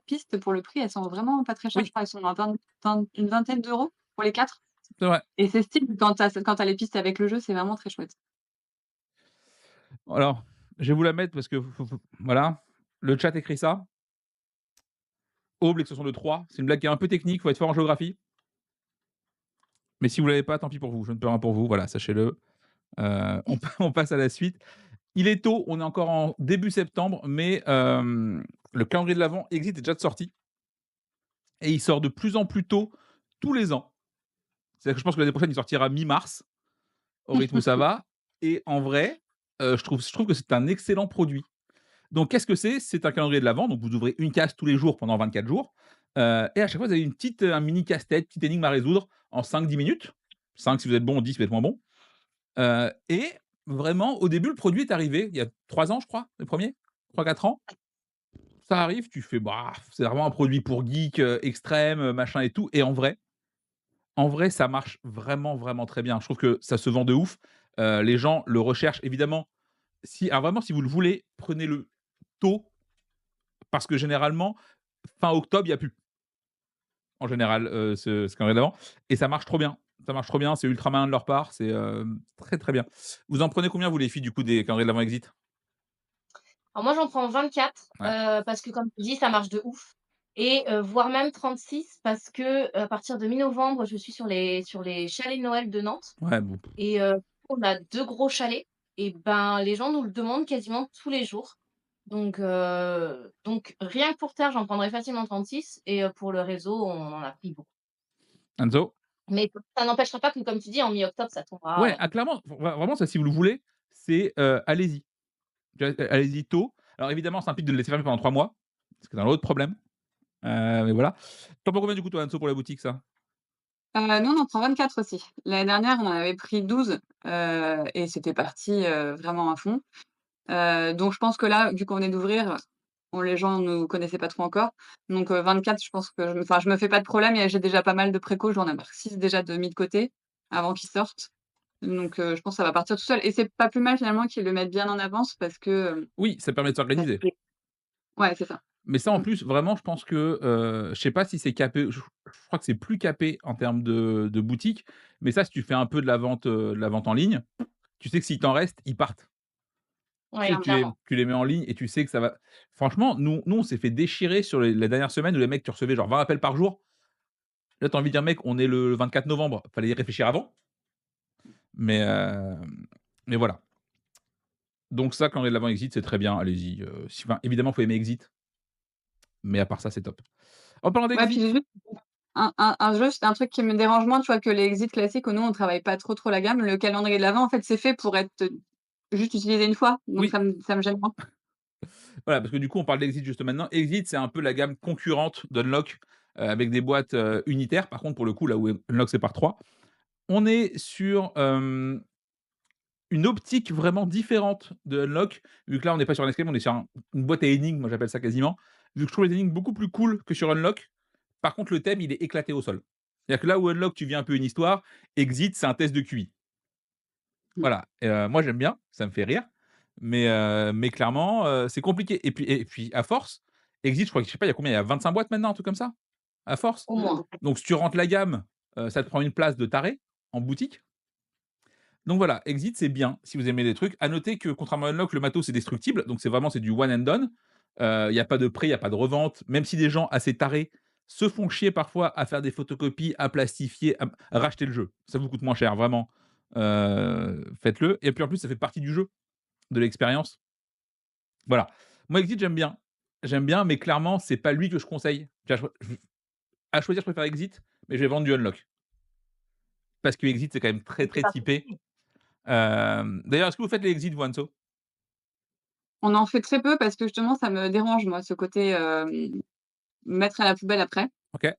pistes, pour le prix, elles sont vraiment pas très chères. Je Oui, crois elles sont à une vingtaine d'euros pour les 4 c'est vrai. et c'est style quand tu as les pistes avec le jeu, c'est vraiment très chouette. Alors, je vais vous la mettre parce que voilà, le chat écrit ça. Aube, l'extension de 3. C'est une blague qui est un peu technique, faut être fort en géographie. Mais si vous l'avez pas, tant pis pour vous, je ne peux rien pour vous, voilà, sachez-le. On passe à la suite. Il est tôt, on est encore en début septembre, mais le calendrier de l'avent Exit est déjà de sortie et il sort de plus en plus tôt tous les ans. C'est-à-dire que je pense que l'année prochaine, il sortira mi-mars, au rythme où ça va et en vrai, je trouve que c'est un excellent produit. Donc qu'est-ce que c'est? C'est un calendrier de l'avent, donc vous ouvrez une case tous les jours pendant 24 jours, et à chaque fois, vous avez une petite, un mini casse-tête, petite énigme à résoudre en 5-10 minutes. 5 si vous êtes bon, 10 si vous êtes moins bon, et vraiment, au début, le produit est arrivé il y a 3 ans, je crois, le premier, 3-4 ans. Ça arrive, tu fais: «Bah, c'est vraiment un produit pour geek, extrême, machin et tout» et en vrai, ça marche vraiment, vraiment très bien. Je trouve que ça se vend de ouf. Les gens le recherchent évidemment. Si alors vraiment, si vous le voulez, prenez-le tôt parce que généralement, fin octobre, il y a plus, en général, ce calendrier de l'avent et ça marche trop bien. Ça marche trop bien, c'est ultra malin de leur part, c'est, très, très bien. Vous en prenez combien vous les filles du coup des calendriers de l'avent Exit? Alors moi, j'en prends 24, Ouais. parce que comme tu dis, ça marche de ouf et voire même 36 parce que, à partir de mi-novembre, je suis sur les chalets de Noël de Nantes Ouais, bon. et on a 2 gros chalets et ben, les gens nous le demandent quasiment tous les jours. Donc rien que pour terre, j'en prendrais facilement 36 et pour le réseau, on en a pris beaucoup. Enzo? Mais ça n'empêchera pas que, comme tu dis, en mi-octobre, ça Ouais, tombera. ah clairement, vraiment ça si vous le voulez, c'est, allez-y. Tu vois? Allez-y tôt. Alors évidemment, ça implique de le laisser fermer pendant 3 mois, parce que c'est un autre problème, mais voilà. Tu en prends combien du coup toi, Anso, pour la boutique ça? Nous, on en prend 24 aussi. L'année dernière, on en avait pris 12, et c'était parti, vraiment à fond. Donc je pense que là, vu qu'on venait d'ouvrir, les gens nous connaissaient pas trop encore. Donc 24, je pense que je me fais pas de problème et j'ai déjà pas mal de préco, j'en ai 6 déjà de mis de côté avant qu'ils sortent. Donc je pense que ça va partir tout seul et c'est pas plus mal finalement qu'ils le mettent bien en avance parce que, Oui, ça permet de parce s'organiser. que ouais, c'est ça. Mais ça en Mmh. plus, vraiment, je pense que, je sais pas si c'est capé, je crois que c'est plus capé en termes de boutique, mais ça, si tu fais un peu de la vente en ligne, tu sais que s'il t'en reste, ils partent. Ouais, Tu sais, clairement. tu les mets en ligne et tu sais que ça va franchement, nous, on s'est fait déchirer sur les dernières semaines où les mecs, tu recevais genre 20 appels par jour. Là, tu as envie de dire: «Mec, on est le 24 novembre, fallait y réfléchir avant». Mais, mais voilà. Donc ça, quand l'avant Exit, c'est très bien, allez-y, si enfin, évidemment, faut aimer Exit, mais à part ça, c'est top. En parlant Ouais, puis d'Exit, j'ai juste un truc qui me dérange moins, tu vois, que les exits classiques où nous on travaille pas trop la gamme. Le calendrier de l'avent, en fait, c'est fait pour être, juste utilisé une fois, donc oui, ça me gêne moins. voilà, parce que du coup, on parle d'Exit juste maintenant. Exit, c'est un peu la gamme concurrente d'Unlock, avec des boîtes, unitaires. Par contre, pour le coup, là où Unlock, c'est par 3. On est sur, une optique vraiment différente de Unlock, vu que là, on n'est pas sur un escape, on est sur une boîte à énigmes, moi j'appelle ça quasiment. Vu que je trouve les énigmes beaucoup plus cool que sur Unlock. Par contre, le thème, il est éclaté au sol. C'est-à-dire que là où Unlock, tu vis un peu une histoire, Exit, c'est un test de QI. Mmh. Voilà, et moi j'aime bien, ça me fait rire, mais clairement, c'est compliqué et puis à force, Exit, je crois que je sais pas, il y a combien? Il y a 25 boîtes maintenant, un truc comme ça? À force? Au moins. Donc si tu rentres la gamme, ça te prend une place de taré en boutique. Donc voilà, Exit, c'est bien si vous aimez les trucs. À noter que contrairement à Unlock, le matos c'est destructible, donc c'est du one and done. Il y a pas de prêt, il y a pas de revente, même si des gens assez tarés se font chier parfois à faire des photocopies, à plastifier, à racheter le jeu. Ça vous coûte moins cher, vraiment, faites-le et puis en plus, ça fait partie du jeu, de l'expérience. Voilà. Moi, Exit, j'aime bien, mais clairement, c'est pas lui que je conseille. Tu vois, à choisir, je préfère Exit, mais je vais vendre du Unlock. Parce que Exit, c'est quand même très, C'est très pas typé. D'ailleurs, est-ce que vous faites les Exit, vous, Anso? On en fait très peu parce que justement ça me dérange moi ce côté, mettre à la poubelle après. OK,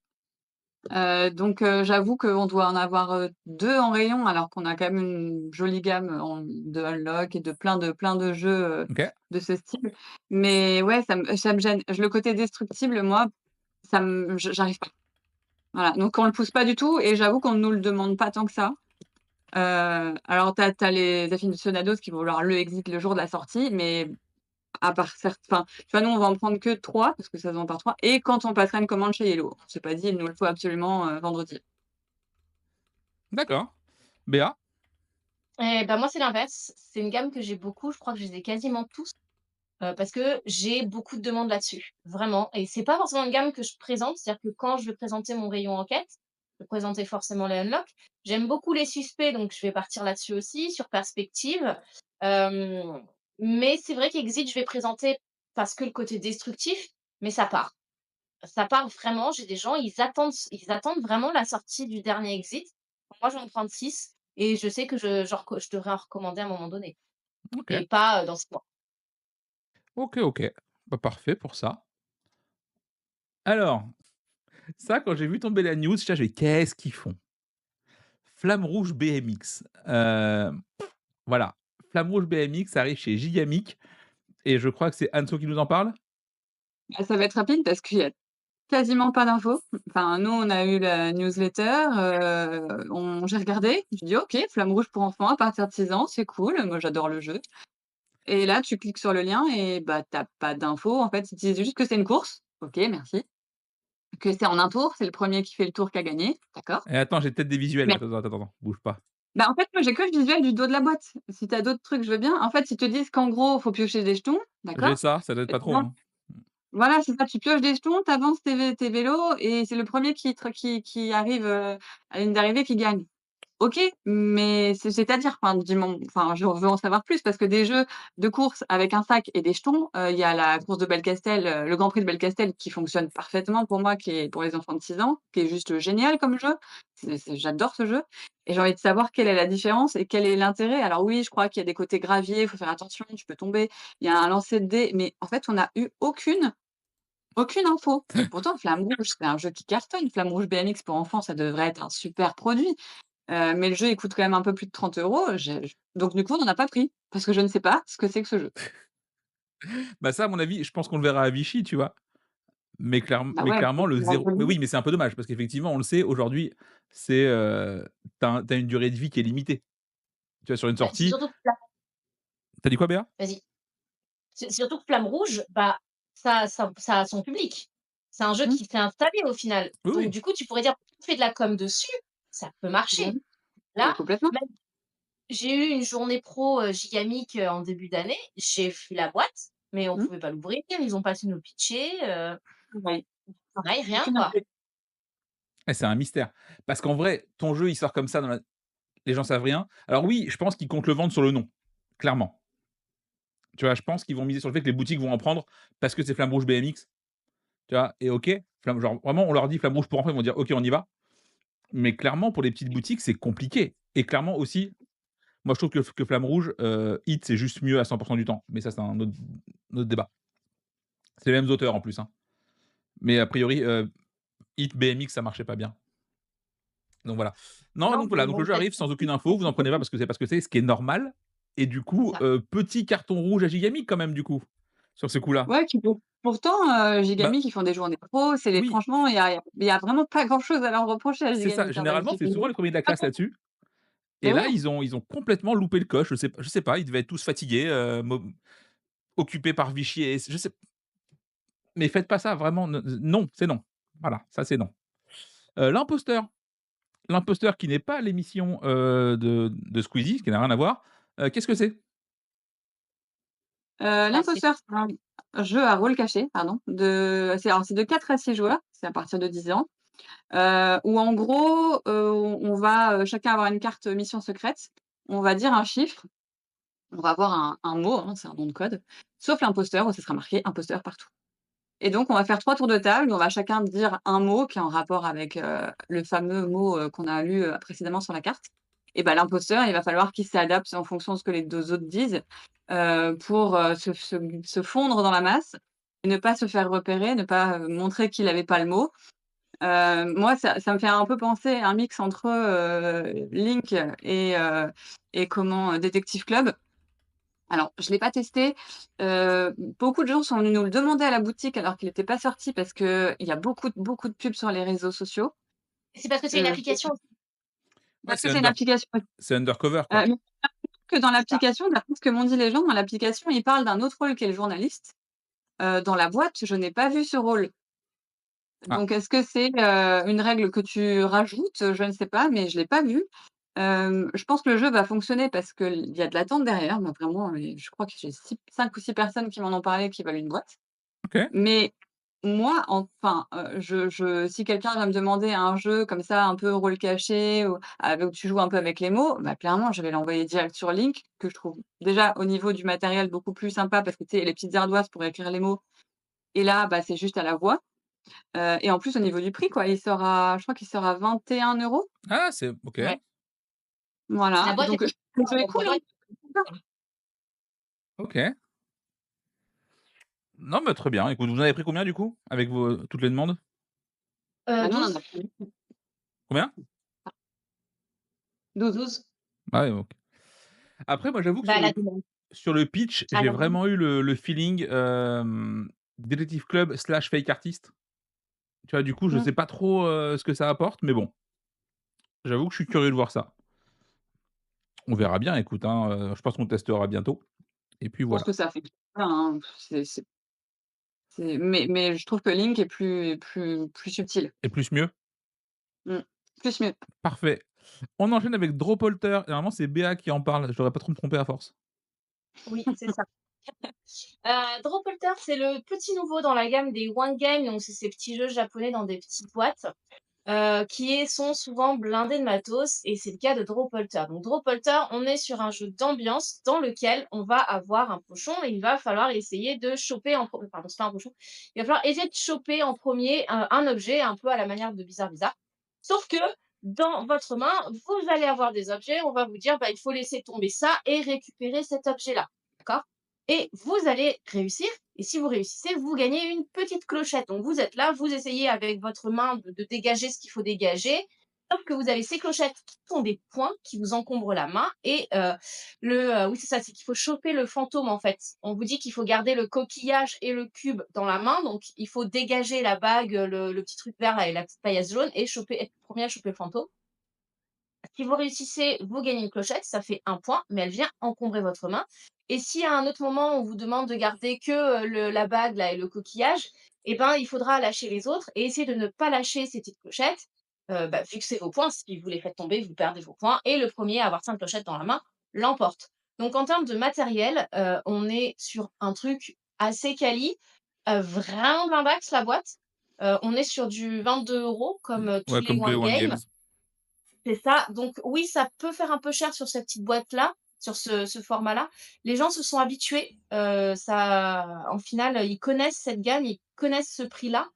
Donc j'avoue qu'on doit en avoir, 2 en rayon alors qu'on a quand même une jolie gamme de Unlock et de plein de jeux, OK. de ce style. Mais ouais, ça me gêne. Le côté destructible, moi, j'arrive pas. Voilà, donc on le pousse pas du tout et j'avoue qu'on ne nous le demande pas tant que ça. Alors tu as les aficionados qui vont vouloir le exit le jour de la sortie, mais à part enfin, tu vois, nous, on va en prendre que 3 parce que ça se vend par 3 et quand on passera une commande chez Yellow. On s'est pas dit: «Il nous le faut absolument, vendredi». D'accord. Béa? Et bah, moi, c'est l'inverse. C'est une gamme que j'ai beaucoup, je crois que je les ai quasiment tous, parce que j'ai beaucoup de demandes là-dessus, vraiment et c'est pas forcément une gamme que je présente. C'est-à-dire que quand je vais présenter mon rayon enquête, je vais présenter forcément les unlocks. J'aime beaucoup les suspects, donc je vais partir là-dessus aussi, sur perspective. Hem, mais c'est vrai qu'Exit, je vais présenter parce que le côté destructif, mais ça part. Ça part vraiment, j'ai des gens, ils attendent vraiment la sortie du dernier Exit. Moi, je vais en prendre 6 et je sais que je devrais en recommander à un moment donné OK. et pas, dans 6 mois. OK, OK. Bah, parfait pour ça. Alors, ça, quand j'ai vu tomber la news, je fais: «Qu'est-ce qu'ils font?» Flamme Rouge BMX. Voilà. Flamme Rouge BMX arrive chez Gigamic et je crois que c'est Anso qui nous en parle? Bah, ça va être rapide parce qu'il y a quasiment pas d'infos. Enfin, nous, on a eu la newsletter, on j'ai regardé, j'ai dit: «OK, flamme rouge pour enfants à partir de 6 ans, c'est cool». Moi, j'adore le jeu et là, tu cliques sur le lien et bah, tu as pas d'infos. En fait, ils disent juste que c'est une course. OK, merci. Que c'est en un tour, c'est le premier qui fait le tour qui a gagné. D'accord. Et attends, j'ai peut-être des visuels. Mais Attends, attends, attends, bouge pas. bah, en fait, moi, j'ai que le visuel du dos de la boîte. Si tu as d'autres trucs, je veux bien. En fait, ils te disent qu'en gros, faut piocher des jetons, J'ai d'accord? ça doit être Et pas tu trop, hein. voilà, c'est ça, tu pioches des jetons, tu avances tes vélos et c'est le premier qui arrive, à la ligne d'arrivée qui gagne. OK, mais c'est-à-dire, enfin, enfin, je veux en savoir plus parce que des jeux de course avec un sac et des jetons, il y a la course de Belcastel, le Grand Prix de Belcastel qui fonctionne parfaitement pour moi, qui est pour les enfants de 6 ans, qui est juste génial comme jeu. J'adore ce jeu et j'ai envie de savoir quelle est la différence et quel est l'intérêt. Alors oui, je crois qu'il y a des côtés graviers, il faut faire attention, tu peux tomber, il y a un lancer de dés, mais en fait, on n'a eu aucune info. Pourtant Flamme Rouge, c'est un jeu qui cartonne. Flamme Rouge BMX pour enfants, ça devrait être un super produit. Mais le jeu, il coûte quand même un peu plus de 30 €. Donc du coup, on n'en a pas pris parce que je ne sais pas ce que c'est que ce jeu. Bah, ça, à mon avis, je pense qu'on le verra à Vichy, tu vois? Bah Mais ouais, clairement, peut-être le qu'ils vont le zéro. Mais relever. oui, mais c'est un peu dommage parce qu'effectivement, on le sait, aujourd'hui, c'est, tu une durée de vie qui est limitée. Tu vois, sur une Bah, c'est sortie. surtout que T'as dit quoi, Béa? vas-y. C'est surtout que Flamme Rouge, bah, ça a son public. C'est un jeu Mmh. qui s'est installé au final. Oui, Donc oui. du coup, tu pourrais dire: «Tu fais de la com dessus, ça peut Bah marcher». oui, mais Là, complètement. même j'ai eu une journée pro, Gigamic, en début d'année, j'ai vu la boîte, mais on Mmh. pouvait pas l'ouvrir, ils ont pas su nous pitcher, Ouais, pareil, rien aucune quoi. info. Eh, c'est un mystère. Parce qu'en vrai, ton jeu, il sort comme ça dans la les gens savent rien. Alors oui, je pense qu'ils comptent le vendre sur le nom, clairement. Tu vois? Je pense qu'ils vont miser sur le fait que les boutiques vont en prendre parce que c'est Flamme Rouge BMX, tu vois? Et OK, flamme genre vraiment, on leur dit Flamme Rouge pour enfants, ils vont dire: «OK, on y va». Mais clairement, pour les petites boutiques, c'est compliqué et clairement aussi, moi, je trouve que Flamme Rouge, Hit, c'est juste mieux à 100 du temps. Mais ça, c'est un autre débat. C'est les mêmes auteurs en plus, hein. Mais a priori, Hit BMX, ça marchait pas bien. Donc voilà. Non, Non, donc mais voilà, donc le bon, jeu peut-être arrive sans aucune info, vous en prenez pas parce que c'est parce que c'est, ce qui est normal et du c'est coup, ça. petit carton rouge à Gigamic quand même du coup, sur ce coup-là. Ouais, pourtant, Bah, Gigamic, ils font des journées pro, c'est les oui, franchement, il y a vraiment pas grand-chose à leur reprocher à c'est ça. Gigamic, hein, même Généralement, si c'est souvent les premiers de la classe là-dessus et mais là, ouais, ils ont complètement loupé le coche. Je sais pas, ils devaient être tous fatigués, occupés par Vichy et je sais, mais faites pas ça vraiment, non, c'est non. Voilà, ça c'est non. L'imposteur. L'imposteur qui n'est pas l'émission, de Squeezie, qui n'a rien à voir. Qu'est-ce que c'est? Bah, c'est l'imposteur, c'est un jeu à rôle caché, pardon, c'est de 4 à 6 joueurs, c'est à partir de 10 ans. Où en gros, on va, chacun avoir une carte mission secrète. On va dire un chiffre, on va avoir un mot, hein, c'est un nom de code, sauf l'imposteur où ce sera marqué imposteur partout. Et donc on va faire 3 tours de table, on va chacun dire un mot qui est en rapport avec, le fameux mot, qu'on a lu, précédemment sur la carte. Et bah, l'imposteur, il va falloir qu'il s'adapte en fonction de ce que les 2 autres disent, pour, se fondre dans la masse et ne pas se faire repérer, ne pas, montrer qu'il avait pas le mot. Moi, ça me fait un peu penser à un mix entre, Link et comment, Détective Club. Alors, je l'ai pas testé, beaucoup de gens sont venus nous le demander à la boutique alors qu'il était pas sorti parce qu'il y a beaucoup de pubs sur les réseaux sociaux. c'est parce que c'est une Heu, application aussi. Ouais, Parce que c'est une application, c'est undercover, quoi. mais que dans C'est ça. l'application, d'après ce que m'ont dit les gens, dans l'application, ils parlent d'un autre rôle qui est le journaliste. Dans la boîte, je n'ai pas vu ce rôle. Ah, Donc est-ce que c'est, une règle que tu rajoutes? Je ne sais pas, mais je l'ai pas vu. Je pense que le jeu va fonctionner parce qu'il y a de l'attente derrière. Moi vraiment, je crois que j'ai 5 ou 6 personnes qui m'en ont parlé qui veulent une boîte. OK. Mais moi, enfin, je si quelqu'un vient me demander un jeu comme ça, un peu rôle caché ou où tu joues un peu avec les mots, bah, clairement, je vais l'envoyer direct sur Link, que je trouve déjà au niveau du matériel beaucoup plus sympa parce que tu sais, les petites ardoises pour écrire les mots et là, bah, c'est juste à la voix. Et en plus au niveau du prix quoi, je crois qu'il sort à 21 €. Ah, c'est OK, Ouais. La Voilà, boîte donc est je trouve le jeu est la cool, hein. boîte OK. Non, mais très bien. Écoute, vous en avez pris combien du coup? Avec vos toutes les demandes? Bah, nous on en 12. a pris Combien? 12. 12. Ah ouais, OK. Après, moi, j'avoue que Bah, la demande. sur le pitch, j'ai Alors vraiment eu le feeling, détective club slash fake artist. Tu vois? Du coup, je Mmh. sais pas trop, ce que ça apporte, mais bon, j'avoue que je suis curieux de voir ça. On verra bien, écoute, hein, je pense qu'on testera bientôt et puis Je pense voilà que ça fait bien, hein, mais je trouve que Link est plus subtil. et plus mieux? Mmh. Plus mieux. Parfait. On enchaîne avec Dropolter et normalement, c'est Béa qui en parle. Je devrais pas trop me tromper à force. oui, c'est ça. Dropolter, c'est le petit nouveau dans la gamme des One Game, donc c'est ces petits jeux japonais dans des petites boîtes, sont souvent blindés de matos et c'est le cas de Dropolter. Donc Dropolter, on est sur un jeu d'ambiance dans lequel on va avoir un pochon et il va falloir essayer de choper pardon, c'est pas un pochon. Il va falloir essayer de choper en premier un objet un peu à la manière de Bizarre Bizarre. Sauf que dans votre main, vous allez avoir des objets, on va vous dire: «Bah, il faut laisser tomber ça et récupérer cet objet-là». D'accord? Et vous allez réussir et si vous réussissez, vous gagnez une petite clochette. Donc vous êtes là, vous essayez avec votre main de dégager ce qu'il faut dégager, sauf que vous avez ces clochettes qui sont des points qui vous encombrent la main et oui, c'est ça, c'est qu'il faut choper le fantôme, en fait. On vous dit qu'il faut garder le coquillage et le cube dans la main, donc il faut dégager la bague, le petit truc vert là et la petite paillasse jaune et être le 1er à choper le fantôme. Si vous réussissez, vous gagnez une clochette, ça fait un point, mais elle vient encombrer votre main. Et si à un autre moment, on vous demande de garder que la bague là, et le coquillage, eh ben, il faudra lâcher les autres et essayer de ne pas lâcher ces petites clochettes. Bah, vu que c'est vos points, si vous les faites tomber, vous perdez vos points. Et le premier à avoir 5 clochettes dans la main l'emporte. Donc en termes de matériel, on est sur un truc assez quali, vraiment blindax la boîte. On est sur du 22 € comme tous Ouais, les comme tous les One One Game. Games. C'est ça, donc oui, ça peut faire un peu cher sur cette petite boîte-là, sur ce format-là. Les gens se sont habitués, ça en final, ils connaissent cette gamme, ils connaissent ce prix-là.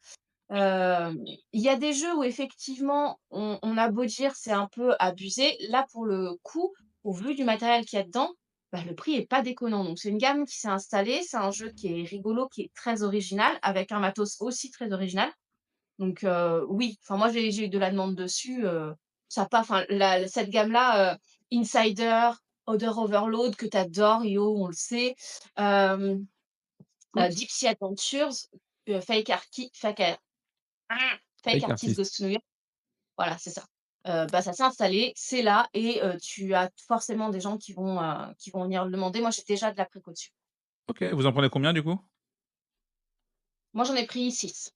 Il y a des jeux où effectivement on a beau dire: «C'est un peu abusé», là pour le coup, au vu du matériel qu'il y a dedans, bah, le prix est pas déconnant. Donc c'est une gamme qui s'est installée, c'est un jeu qui est rigolo, qui est très original, avec un matos aussi très original. Donc oui, enfin moi j'ai eu de la demande dessus, ça pas enfin la cette gamme-là, Insider, Other Overload que tu adores, Yo, on le sait, hem, Oups. Deep Sea Adventures, Fake Fake Artist artist. Goes to New York, voilà, c'est ça. Bah, ça s'est installé, c'est là et tu as forcément des gens qui vont venir le demander. Moi, j'ai déjà de la préco dessus. OK, vous en prenez combien du coup? Moi, j'en ai pris 6.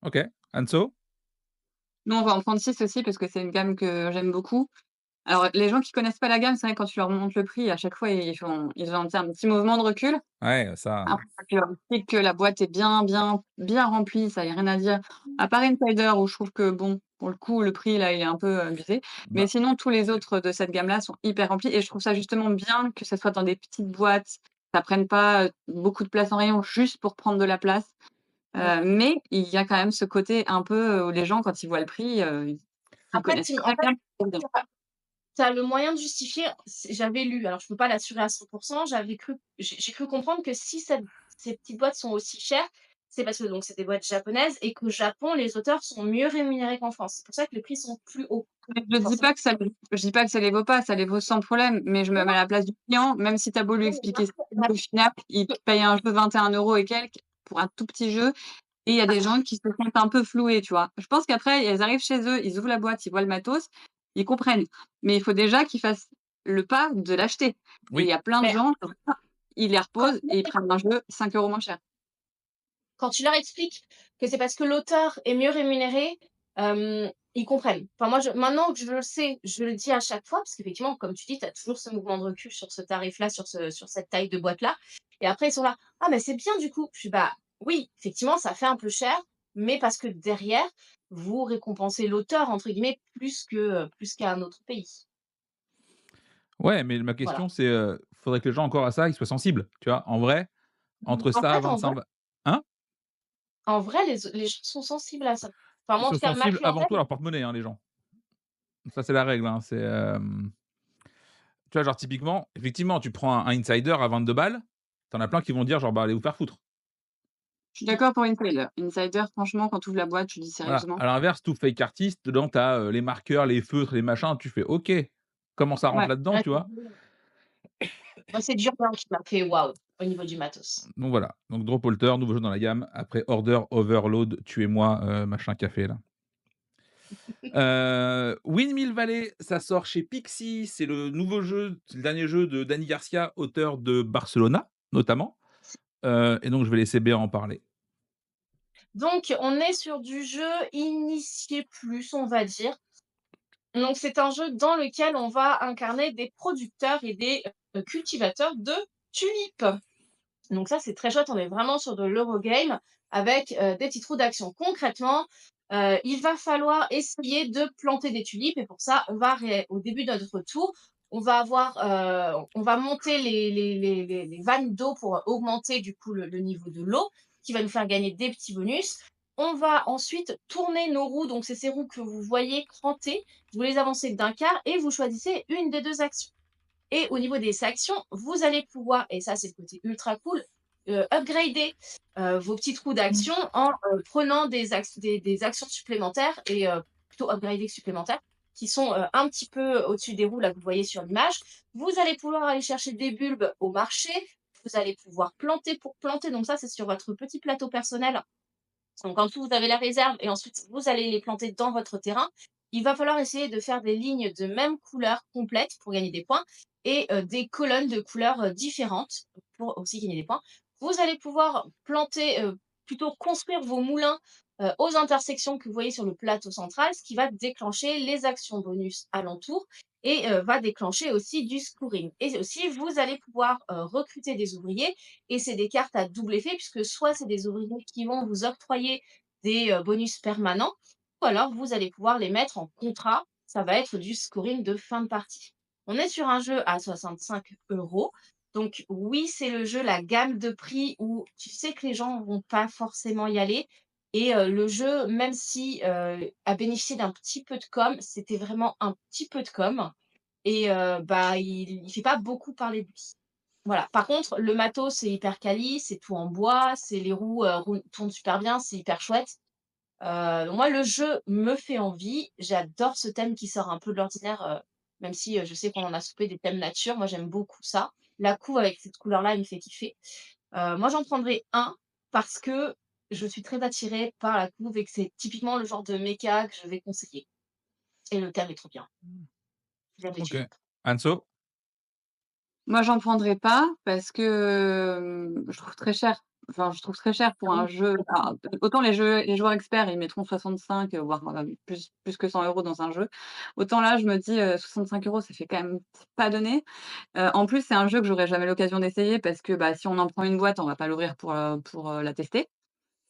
OK. Anso? Nous on va en prendre 6 aussi parce que c'est une gamme que j'aime beaucoup. Alors les gens qui connaissent pas la gamme, c'est vrai que quand tu leur montres le prix, à chaque fois ils ont un petit mouvement de recul. Ouais, ça Après quand tu leur expliques que la boîte est bien remplie, ça y a rien à dire. À part Insider où je trouve que bon, pour le coup, le prix là, il est un peu abusé. Mais bah, sinon tous les autres de cette gamme-là sont hyper remplis et je trouve ça justement bien que ça soit dans des petites boîtes, ça prenne pas, beaucoup de place en rayon juste pour prendre de la place. Mmh. Mais il y a quand même ce côté un peu, où les gens quand ils voient le prix, ils Après connaissent tu en très fait, bien. tu as le moyen de justifier, j'avais lu, alors je peux pas l'assurer à 100. J'ai cru comprendre que si ces petites boîtes sont aussi chères, c'est parce que donc c'est des boîtes japonaises et qu'au Japon, les auteurs sont mieux rémunérés qu'en France. C'est pour ça que les prix sont plus hauts, Mais je dis forcément. pas que je dis pas que ça les vaut pas, ça les vaut sans problème, mais je me Non, mets non, à la place du client, même si tu as beau lui non, mais bien expliquer ça, sûr, bien au final, il te paye un jeu 21 € et quelques pour un tout petit jeu et il y a des gens qui se sentent un peu floués, tu vois? Je pense qu'après, ils arrivent chez eux, ils ouvrent la boîte, ils voient le matos, ils comprennent, mais il faut déjà qu'ils fassent le pas de l'acheter et il y oui. a plein de mais gens, ils les quand reposent et ils prennent un jeu 5 € moins cher. quand tu leur expliques que c'est parce que l'auteur est mieux rémunéré, ils comprennent. Enfin moi maintenant que je le sais, je le dis à chaque fois parce qu'effectivement, comme tu dis, tu as toujours ce mouvement de recul sur ce tarif-là, sur cette taille de boîte-là et après ils sont là: «Ah mais c'est bien du coup». Je fais: «Bah oui, effectivement, ça fait un peu cher, mais parce que derrière, vous récompensez «l'auteur» entre guillemets plus qu'à un autre pays». Ouais, mais ma Voilà. question c'est, faudrait que les gens encore à ça, ils soient sensibles, tu vois? En vrai, entre En ça, fait, en vrai 25 hein? En vrai, les gens sont sensibles à ça. Enfin, Ils moi, en sont tout cas, ma sensibles avant clientèle. tout à leur porte-monnaie, hein, les gens. Ça, c'est la règle, hein, tu vois, genre, typiquement, effectivement, tu prends un insider à 22 balles, tu en as plein qui vont dire genre: «Bah, allez vous faire foutre». Je suis d'accord pour Insider. Insider, franchement, quand tu ouvres la boîte, tu dis: Voilà. «Sérieusement?» À l'inverse, tout fake artist, dedans, tu as, les marqueurs, les feutres, les machins, tu fais: «OK, comment ça rentre Ouais. là-dedans?» Ouais, tu vois? moi, c'est Durban qui m'a fait waouh, au niveau du matos. Donc voilà, donc Drop Holter, nouveau jeu dans la gamme, après Order Overload, tuez-moi, machin café là. Windmill Valley, ça sort chez Pixie, c'est le nouveau jeu, c'est le dernier jeu de Dani Garcia, auteur de Barcelona, notamment, et donc je vais laisser Béa en parler. Donc on est sur du jeu initié plus, on va dire. Donc c'est un jeu dans lequel on va incarner des producteurs et des, cultivateurs de tulipes. Donc ça, c'est très chouette, on est vraiment sur de l'Eurogame avec, des petits trous d'action. Concrètement, il va falloir essayer de planter des tulipes et pour ça, on va au début de notre tour, on va avoir, on va monter les vannes d'eau pour augmenter du coup le niveau de l'eau, qui va nous faire gagner des petits bonus. On va ensuite tourner nos roues, donc c'est ces roues que vous voyez crantées, vous les avancez d'un quart et vous choisissez une des 2 actions. Et au niveau des actions, vous allez pouvoir, et ça c'est le côté ultra cool, upgrader vos petits trous d'action en prenant des actions supplémentaires et plutôt upgrading supplémentaires qui sont un petit peu au-dessus des roues là que vous voyez sur l'image. Vous allez pouvoir aller chercher des bulbes au marché. Vous allez pouvoir planter pour planter. Donc ça, c'est sur votre petit plateau personnel. Donc en dessous, vous avez la réserve et ensuite vous allez les planter dans votre terrain. Il va falloir essayer de faire des lignes de même couleur complète pour gagner des points et des colonnes de couleurs différentes pour aussi gagner des points. Vous allez pouvoir planter, plutôt construire vos moulins aux intersections que vous voyez sur le plateau central, ce qui va déclencher les actions bonus alentour et va déclencher aussi du scoring. Et aussi, vous allez pouvoir recruter des ouvriers et c'est des cartes à double effet puisque soit c'est des ouvriers qui vont vous octroyer des, bonus permanents ou alors vous allez pouvoir les mettre en contrat. Ça va être du scoring de fin de partie. On est sur un jeu à 65 €. Donc oui, c'est le jeu, la gamme de prix où tu sais que les gens vont pas forcément y aller et le jeu, même si, a bénéficié d'un petit peu de com, c'était vraiment un petit peu de com et bah, il fait pas beaucoup parler de lui. Voilà. Par contre, le matos, c'est hyper quali, c'est tout en bois, c'est les roues, tournent super bien, c'est hyper chouette. Moi, le jeu me fait envie. J'adore ce thème qui sort un peu de l'ordinaire, même si, je sais qu'on en a soupé des thèmes nature. Moi, j'aime beaucoup ça. La couve avec cette couleur-là, elle me fait kiffer. Moi, j'en prendrai un parce que je suis très attirée par la couve et que c'est typiquement le genre de méca que je vais conseiller et le thème est trop bien. J'aime les OK. tulipes. Anso? Moi, j'en prendrais pas parce que, je trouve très cher. Enfin, je trouve très cher Ah pour un oui? jeu. Alors, autant les joueurs experts, ils mettront 65, voire, plus que 100 € dans un jeu. Autant là, je me dis, 65 €, ça fait quand même pas donné. En plus, c'est un jeu que j'aurai jamais l'occasion d'essayer parce que, bah, si on en prend une boîte, on va pas l'ouvrir pour la tester.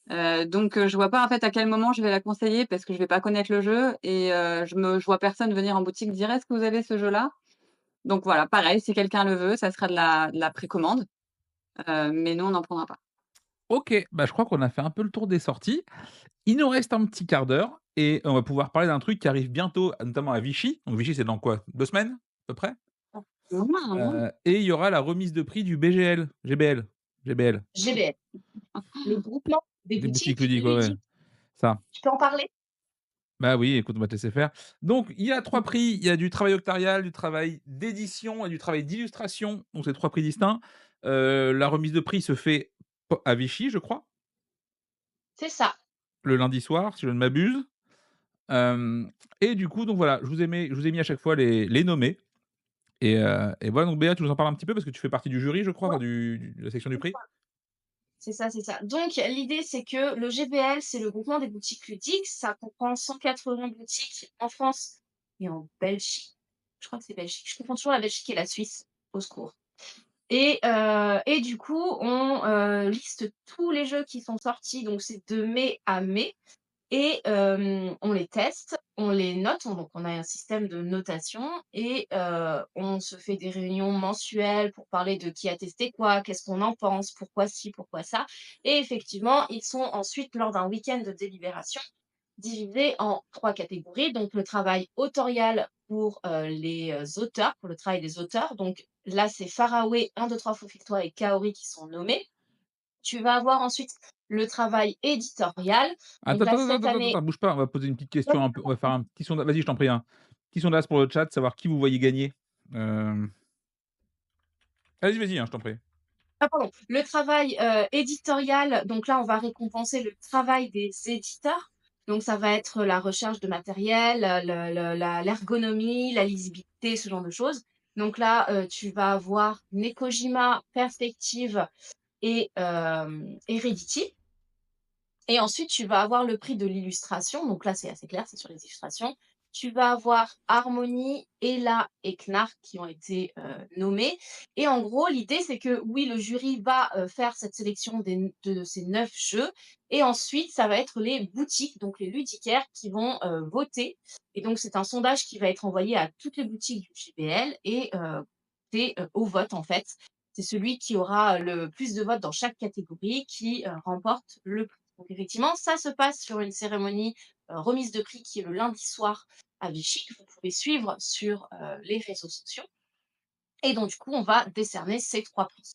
Donc je vois pas, en fait, à quel moment je vais la conseiller parce que je vais pas connaître le jeu et je vois personne venir en boutique dire: «Est-ce que vous avez ce jeu-là?» Donc voilà, pareil, si quelqu'un le veut, ça sera de la précommande, mais nous, on n'en prendra pas. OK, bah, je crois qu'on a fait un peu le tour des sorties. Il nous reste un petit quart d'heure et on va pouvoir parler d'un truc qui arrive bientôt, notamment à Vichy. Donc Vichy, c'est dans quoi? 2 semaines, à peu près? Non. Et il y aura la remise de prix du BGL, GBL, GBL, le groupement des des boutiques boutiques ludiques, ouais, ouais, ludiques. ça. Tu peux en parler? Bah oui, écoute, on va te laisser faire. Donc, il y a 3 prix, il y a du travail octarial, du travail d'édition et du travail d'illustration, donc c'est 3 prix distincts. La remise de prix se fait à Vichy, je crois, C'est ça. le lundi soir, si je ne m'abuse. Et du coup, donc voilà, je vous ai mis à chaque fois les nommés et voilà, donc Béa, tu nous en parles un petit peu parce que tu fais partie du jury, je crois, enfin de la section du prix? C'est ça, c'est ça. Donc l'idée, c'est que le GBL, c'est le groupement des boutiques ludiques. Ça comprend 180 boutiques en France et en Belgique. Je crois que c'est Belgique. Je confonds toujours la Belgique et la Suisse. Au secours. Et du coup, on liste tous les jeux qui sont sortis. Donc c'est de mai à mai. et on les teste, on les note, donc on a un système de notation et on se fait des réunions mensuelles pour parler de qui a testé quoi, qu'est-ce qu'on en pense, pourquoi ci, pourquoi ça et effectivement, ils sont ensuite lors d'un week-end de délibération divisés en 3 catégories. Donc le travail autorial pour, les, auteurs, pour le travail des auteurs. Donc là, c'est Faraway, 1, 2, 3 Faux-Toi et Kaori qui sont nommés. Tu vas avoir ensuite le travail éditorial. Donc Attends, là, attends, cette attends, attends, année attends, bouge pas, on va poser une petite question un peu, on va faire un petit sondage, vas-y, je t'en prie, un petit sondage pour le chat, savoir qui vous voyez gagner. Hem, vas-y, vas-y, hein, je t'en prie. ah pardon, le travail, éditorial, donc là, on va récompenser le travail des éditeurs. Donc ça va être la recherche de matériel, l'ergonomie, la lisibilité, ce genre de choses. Donc là, tu vas avoir Nekojima, Perspective et Heredity. Et ensuite, tu vas avoir le prix de l'illustration. Donc là, c'est assez clair, c'est sur les illustrations. Tu vas avoir Harmonie, Ella et Knark qui ont été nommés. Et en gros, l'idée, c'est que oui, le jury va faire cette sélection de ces 9 jeux. Et ensuite, ça va être les boutiques, donc les ludicaires, qui vont voter. Et donc, c'est un sondage qui va être envoyé à toutes les boutiques du JBL et c'est au vote, en fait. C'est celui qui aura le plus de votes dans chaque catégorie qui remporte le prix. Donc effectivement, ça se passe sur une cérémonie, remise de prix qui est le lundi soir à Vichy, que vous pouvez suivre sur, les réseaux sociaux et donc du coup, on va décerner ces 3 prix.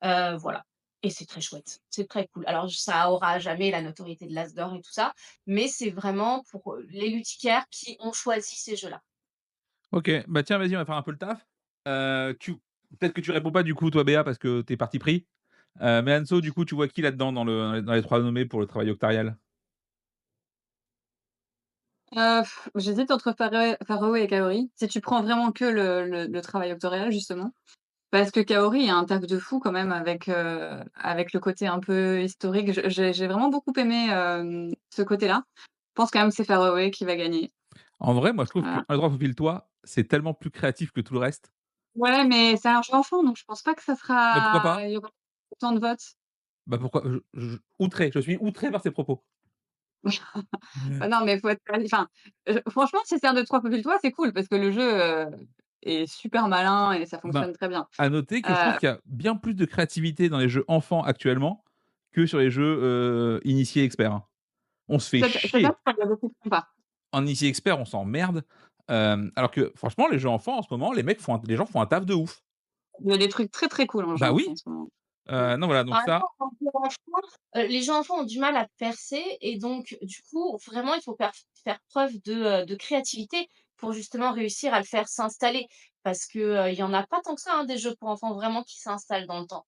Voilà et c'est très chouette, c'est très cool. Alors ça aura jamais la notoriété de l'As d'or et tout ça, mais c'est vraiment pour, les ludicaires qui ont choisi ces jeux-là. OK, bah, tiens, vas-y, on va faire un peu le taf. Tu peut-être que tu réponds pas du coup toi Béa parce que tu es parti pris. Mais Anso, du coup, tu vois qui là-dedans dans les 3 nommés pour le travail octarial? J'hésite entre Faroe et Kaori. Si tu prends vraiment que le travail autorial justement, parce que Kaori a un taf de fou quand même avec le côté un peu historique. Je j'ai vraiment beaucoup aimé, ce côté-là. Je pense quand même que c'est Faroe qui va gagner. En vrai, moi, je trouve que Voilà. Un droit faufile-toi, c'est tellement plus créatif que tout le reste. Ouais, mais c'est un jeu enfant, donc je pense pas que ça Mais pourquoi sera pas? il y aura autant de votes. Bah, pourquoi? Outré, je suis outré par ces propos. Bah, non, mais faut être enfin, franchement, si c'est un 2-3 Faufile-toi, c'est cool parce que le jeu, est super malin et ça Ben, fonctionne très bien. à noter que je trouve Heu, qu'il y a bien plus de créativité dans les jeux enfants actuellement que sur les jeux, initiés experts, hein. On se fait cette chier. offre, elle est beaucoup plus sympa. En initié expert, on s'emmerde, alors que franchement, les jeux enfants en ce moment, les gens font un taf de ouf. Il y a des trucs très, très cool en jeu Bah enfant en oui, ce moment. Mmh. non voilà, En donc même ça, temps, en jeu enfant, les jeux enfants ont du mal à percer et donc du coup, vraiment, il faut faire preuve de créativité pour justement réussir à le faire s'installer. Parce que, il y en a pas tant que ça, hein, des jeux pour enfants vraiment qui s'installent dans le temps.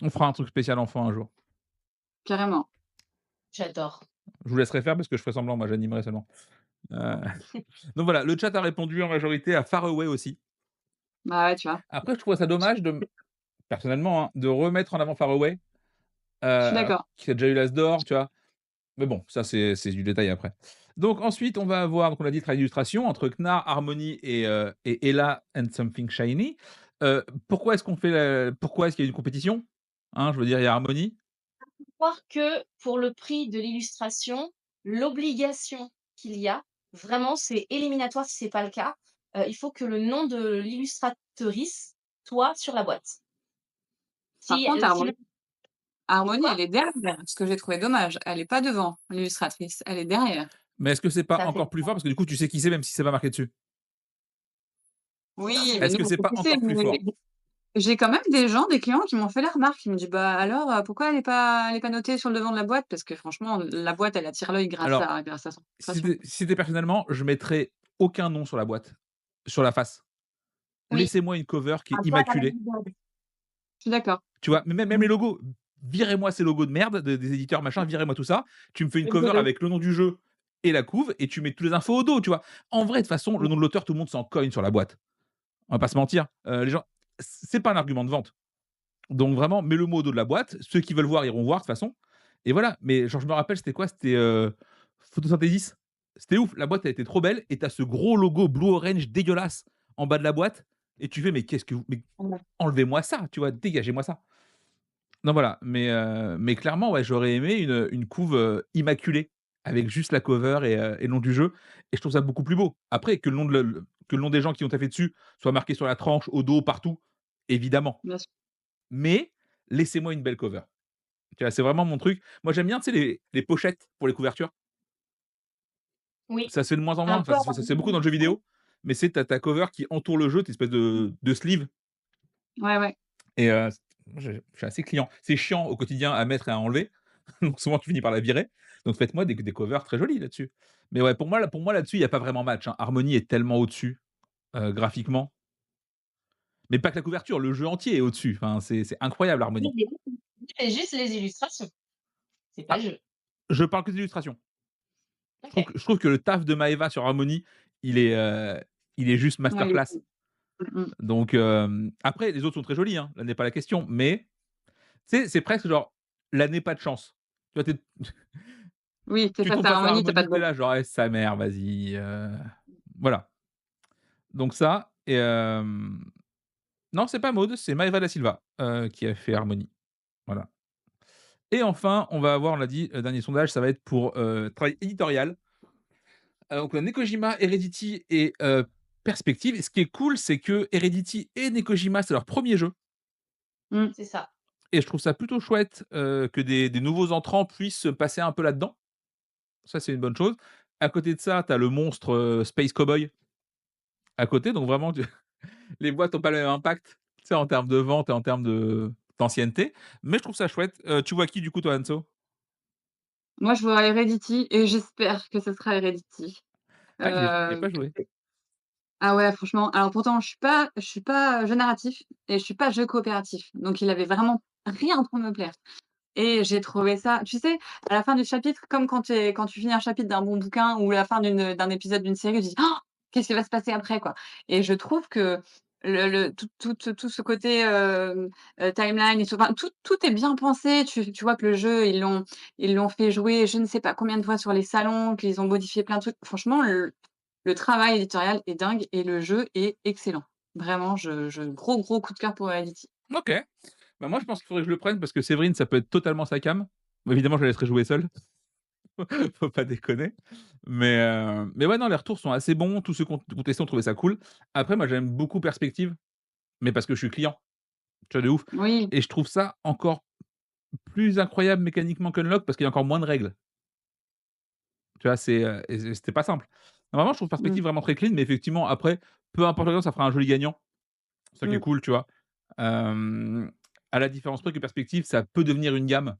on fera un truc spécial enfant un jour. Carrément. J'adore. Je vous laisserai faire parce que je ferai semblant, moi j'animerai seulement. Heu, donc voilà, le chat a répondu en majorité à Far Away aussi. Bah, ouais, tu vois? Après je trouve ça dommage personnellement, hein, de remettre en avant Far Away, Je suis d'accord. qui a déjà eu l'As d'or, tu vois? Mais bon, ça c'est du détail après. Donc ensuite, on va avoir, donc on a dit travail d'illustration entre Knar, Harmony et Ella and Something Shiny. Pourquoi est-ce qu'il y a une compétition? Hein, je veux dire, il y a Harmony. Voir que pour le prix de l'illustration, l'obligation qu'il y a, vraiment, c'est éliminatoire si c'est pas le cas. Il faut que le nom de l'illustratrice soit sur la boîte. Par Si contre, elle si le Harmonie, quoi? elle est derrière, ce que j'ai trouvé dommage. Elle est pas devant, l'illustratrice, elle est derrière. Mais est-ce que c'est pas Ça fait encore plus fort? Parce que du coup, tu sais qui c'est même si c'est pas marqué dessus. Oui, mais Est-ce nous, que on c'est sait pas qui c'est, encore plus mais fort? j'ai quand même des gens, des clients qui m'ont fait la remarque. Ils m'ont dit: «Bah, alors, pourquoi elle est pas notée sur le devant de la boîte?» Parce que franchement, la boîte, elle attire l'œil Alors, grâce à son si illustration. c'était personnellement, je mettrais aucun nom sur la boîte, sur la face. oui, Laissez-moi une cover qui est un peu à la immaculée. Lady Bird. Je suis d'accord. Tu vois? Mais même les Mmh. logos, virez-moi ces logos de merde des éditeurs machin, virez-moi tout ça. Tu me fais une cover Rigolo. avec le nom du jeu et la couve et tu mets toutes les infos au dos, tu vois? En vrai, de toute façon, le Mmh. nom de l'auteur, tout le monde s'en cogne sur la boîte. On va pas se mentir. Les gens c'est pas un argument de vente. Donc vraiment, mets le mot au dos de la boîte. Ceux qui veulent voir iront voir de toute façon et voilà. Mais genre, je me rappelle, c'était quoi? C'était, Photosynthesis. C'était ouf. La boîte, elle était trop belle et tu as ce gros logo blue orange dégueulasse en bas de la boîte et tu fais: «Mais qu'est-ce que vous mais Ouais. enlevez-moi ça», tu vois? «Dégagez-moi ça». non, voilà, mais clairement, ouais, j'aurais aimé une couve, immaculée avec juste la cover et le nom du jeu et je trouve ça beaucoup plus beau. Après que le nom des gens qui ont taffé dessus soit marqué sur la tranche, au dos, partout, évidemment, Bien sûr. mais laissez-moi une belle cover. Tu vois? C'est vraiment mon truc. Moi, j'aime bien, tu sais, les pochettes pour les couvertures. Oui, Ça se fait de moins en moins, un peu enfin, à ça se fait beaucoup dans le jeu la vidéo, mais c'est tu ta cover qui entoure le jeu, tu espèce de sleeve Ouais, ouais. et moi je suis assez client. C'est chiant au quotidien à mettre et à enlever, donc souvent tu finis par la virer, donc faites-moi des covers très jolies là-dessus. Mais ouais, pour moi là-dessus, il y a pas vraiment match, hein. Harmony est tellement au-dessus, graphiquement, mais pas que la couverture, le jeu entier est au-dessus. Enfin, c'est incroyable Harmony. c'est juste les illustrations, c'est pas Ah, le jeu. je parle que des illustrations. OK. Je trouve que le taf de Maeva sur Harmony, il est, heu, il est juste Ouais, il est masterclass. cool. Mmh mh. Donc après les autres sont très jolis, hein, là n'est pas la question, mais tu sais, c'est presque genre, là n'est pas de chance. Tu vois, Oui, c'est tu ça, tombes c'est pas sur Harmonie, tu as pas Harmony, de tu es bol. là genre: «Eh sa mère, vas-y», voilà. Donc ça et non, c'est pas Maud, c'est Maëva da Silva, qui a fait Harmony, voilà. Et enfin, on va avoir, on l'a dit, dernier sondage, ça va être pour, travail éditorial. Donc on a Nekojima, Heredity et Perspective et ce qui est cool, c'est que Heredity et Nekojima, c'est leur premier jeu Mmh. C'est ça. et je trouve ça plutôt chouette, que des nouveaux entrants puissent se passer un peu là-dedans. Ça, c'est une bonne chose. À côté de ça, tu as le monstre, Space Cowboy à côté, donc vraiment tu les boîtes ont pas le même impact, tu sais, en termes de vente et en termes d'ancienneté, mais je trouve ça chouette. Tu vois qui du coup toi, Anso? Moi, je vois Heredity et j'espère que ce sera Heredity. Ah, j'y ai Heu, pas joué. ah ouais, franchement, alors pourtant je suis pas, jeu narratif et je suis pas jeu coopératif, donc il avait vraiment rien pour me plaire et j'ai trouvé ça tu sais, à la fin du chapitre, comme quand tu finis un chapitre d'un bon bouquin ou la fin d'un épisode d'une série, tu dis: «Oh, qu'est-ce qui va se passer après, quoi?» Et je trouve que tout ce côté, timeline et tout, enfin tout est bien pensé. Tu vois que le jeu, ils l'ont fait jouer je ne sais pas combien de fois sur les salons, qu'ils ont modifié plein de trucs. Franchement, le travail éditorial est dingue et le jeu est excellent. Vraiment, gros coup de cœur pour Heredity. OK. Bah, moi, je pense qu'il faudrait que je le prenne parce que Séverine, ça peut être totalement sa came. Bah, évidemment, je la laisserai jouer seule, faut pas déconner. Mais ouais, non, les retours sont assez bons. Tous ceux qui ont testé ont trouvé ça cool. Après, moi, j'aime beaucoup Perspective, mais parce que je suis client, tu vois, de ouf Oui, et je trouve ça encore plus incroyable mécaniquement qu'Unlock parce qu'il y a encore moins de règles. Tu vois? C'était pas simple. Vraiment, je trouve mmh, Perspective vraiment très clean, mais effectivement, après, peu importe le gagnant, ça fera un joli gagnant. C'est ça qui est mmh. cool, tu vois? Hem, à la différence près que Perspective, ça peut devenir une gamme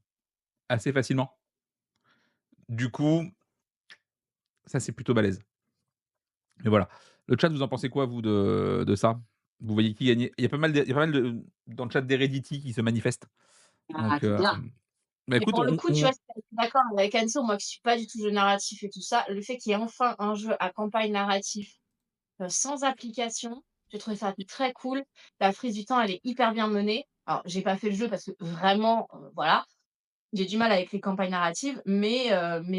assez facilement. Du coup, ça, c'est plutôt balèze. Mais voilà. Le chat, vous en pensez quoi, vous, de ça? Vous voyez qui gagner? Il y a pas mal de dans le chat d'Heredity qui se manifestent. Ah, Donc, c'est bien. bah, Et écoute, pour le coup, tu on vois, je suis d'accord avec Anso, moi qui suis pas du tout jeu narratif et tout ça, le fait qu'il y ait enfin un jeu à campagne narrative, sans application, j'ai trouvé ça très cool. La frise du temps, elle est hyper bien menée. Alors, j'ai pas fait le jeu parce que vraiment, voilà, j'ai du mal avec les campagnes narratives, mais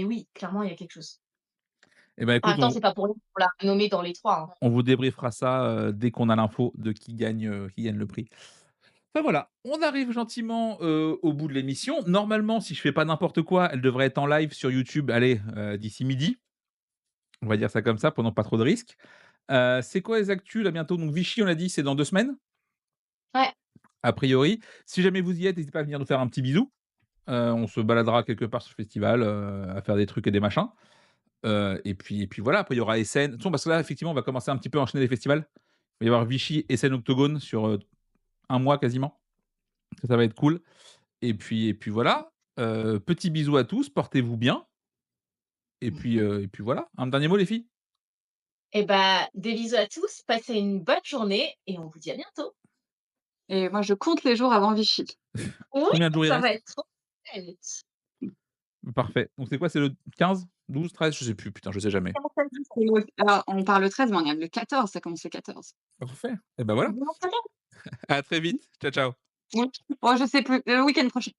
oui, clairement, il y a quelque chose. et ben, En écoute, même temps, c'est pas pour rien qu'on l'a nommé dans les 3, hein. on vous débriefera ça, dès qu'on a l'info de qui gagne le prix. Enfin voilà, on arrive gentiment, au bout de l'émission. Normalement, si je fais pas n'importe quoi, elle devrait être en live sur YouTube, allez, d'ici midi. On va dire ça comme ça, prenons pas trop de risques. C'est quoi les actus là bientôt? Donc Vichy, on l'a dit, c'est dans 2 semaines, Ouais, a priori. Si jamais vous y êtes, n'hésitez pas à venir nous faire un petit bisou. On se baladera quelque part sur le festival, à faire des trucs et des machins. Et puis voilà, après il y aura Essen. De toute façon, parce que là, effectivement, on va commencer un petit peu à enchaîner les festivals. Il va y avoir Vichy, Essen, Octogone sur, 1 mois quasiment. Ça va être cool. Et puis voilà, petit bisou à tous, portez-vous bien et puis voilà. Un dernier mot les filles? et bah, des bisous à tous, passez une bonne journée et on vous dit à bientôt. Et moi, je compte les jours avant Vichy. Oui, Combien de jours il ça va reste? être trop chouette. Parfait. Donc c'est quoi? C'est le 15, 12, 13? Je sais plus, putain, je sais jamais. Comment ça se dit? Alors, on parle le 13, mais on est le 14, ça commence le 14. Parfait. Et ben voilà. À très vite. Ciao, ciao. Oui. Oh, je sais plus, le week-end prochain.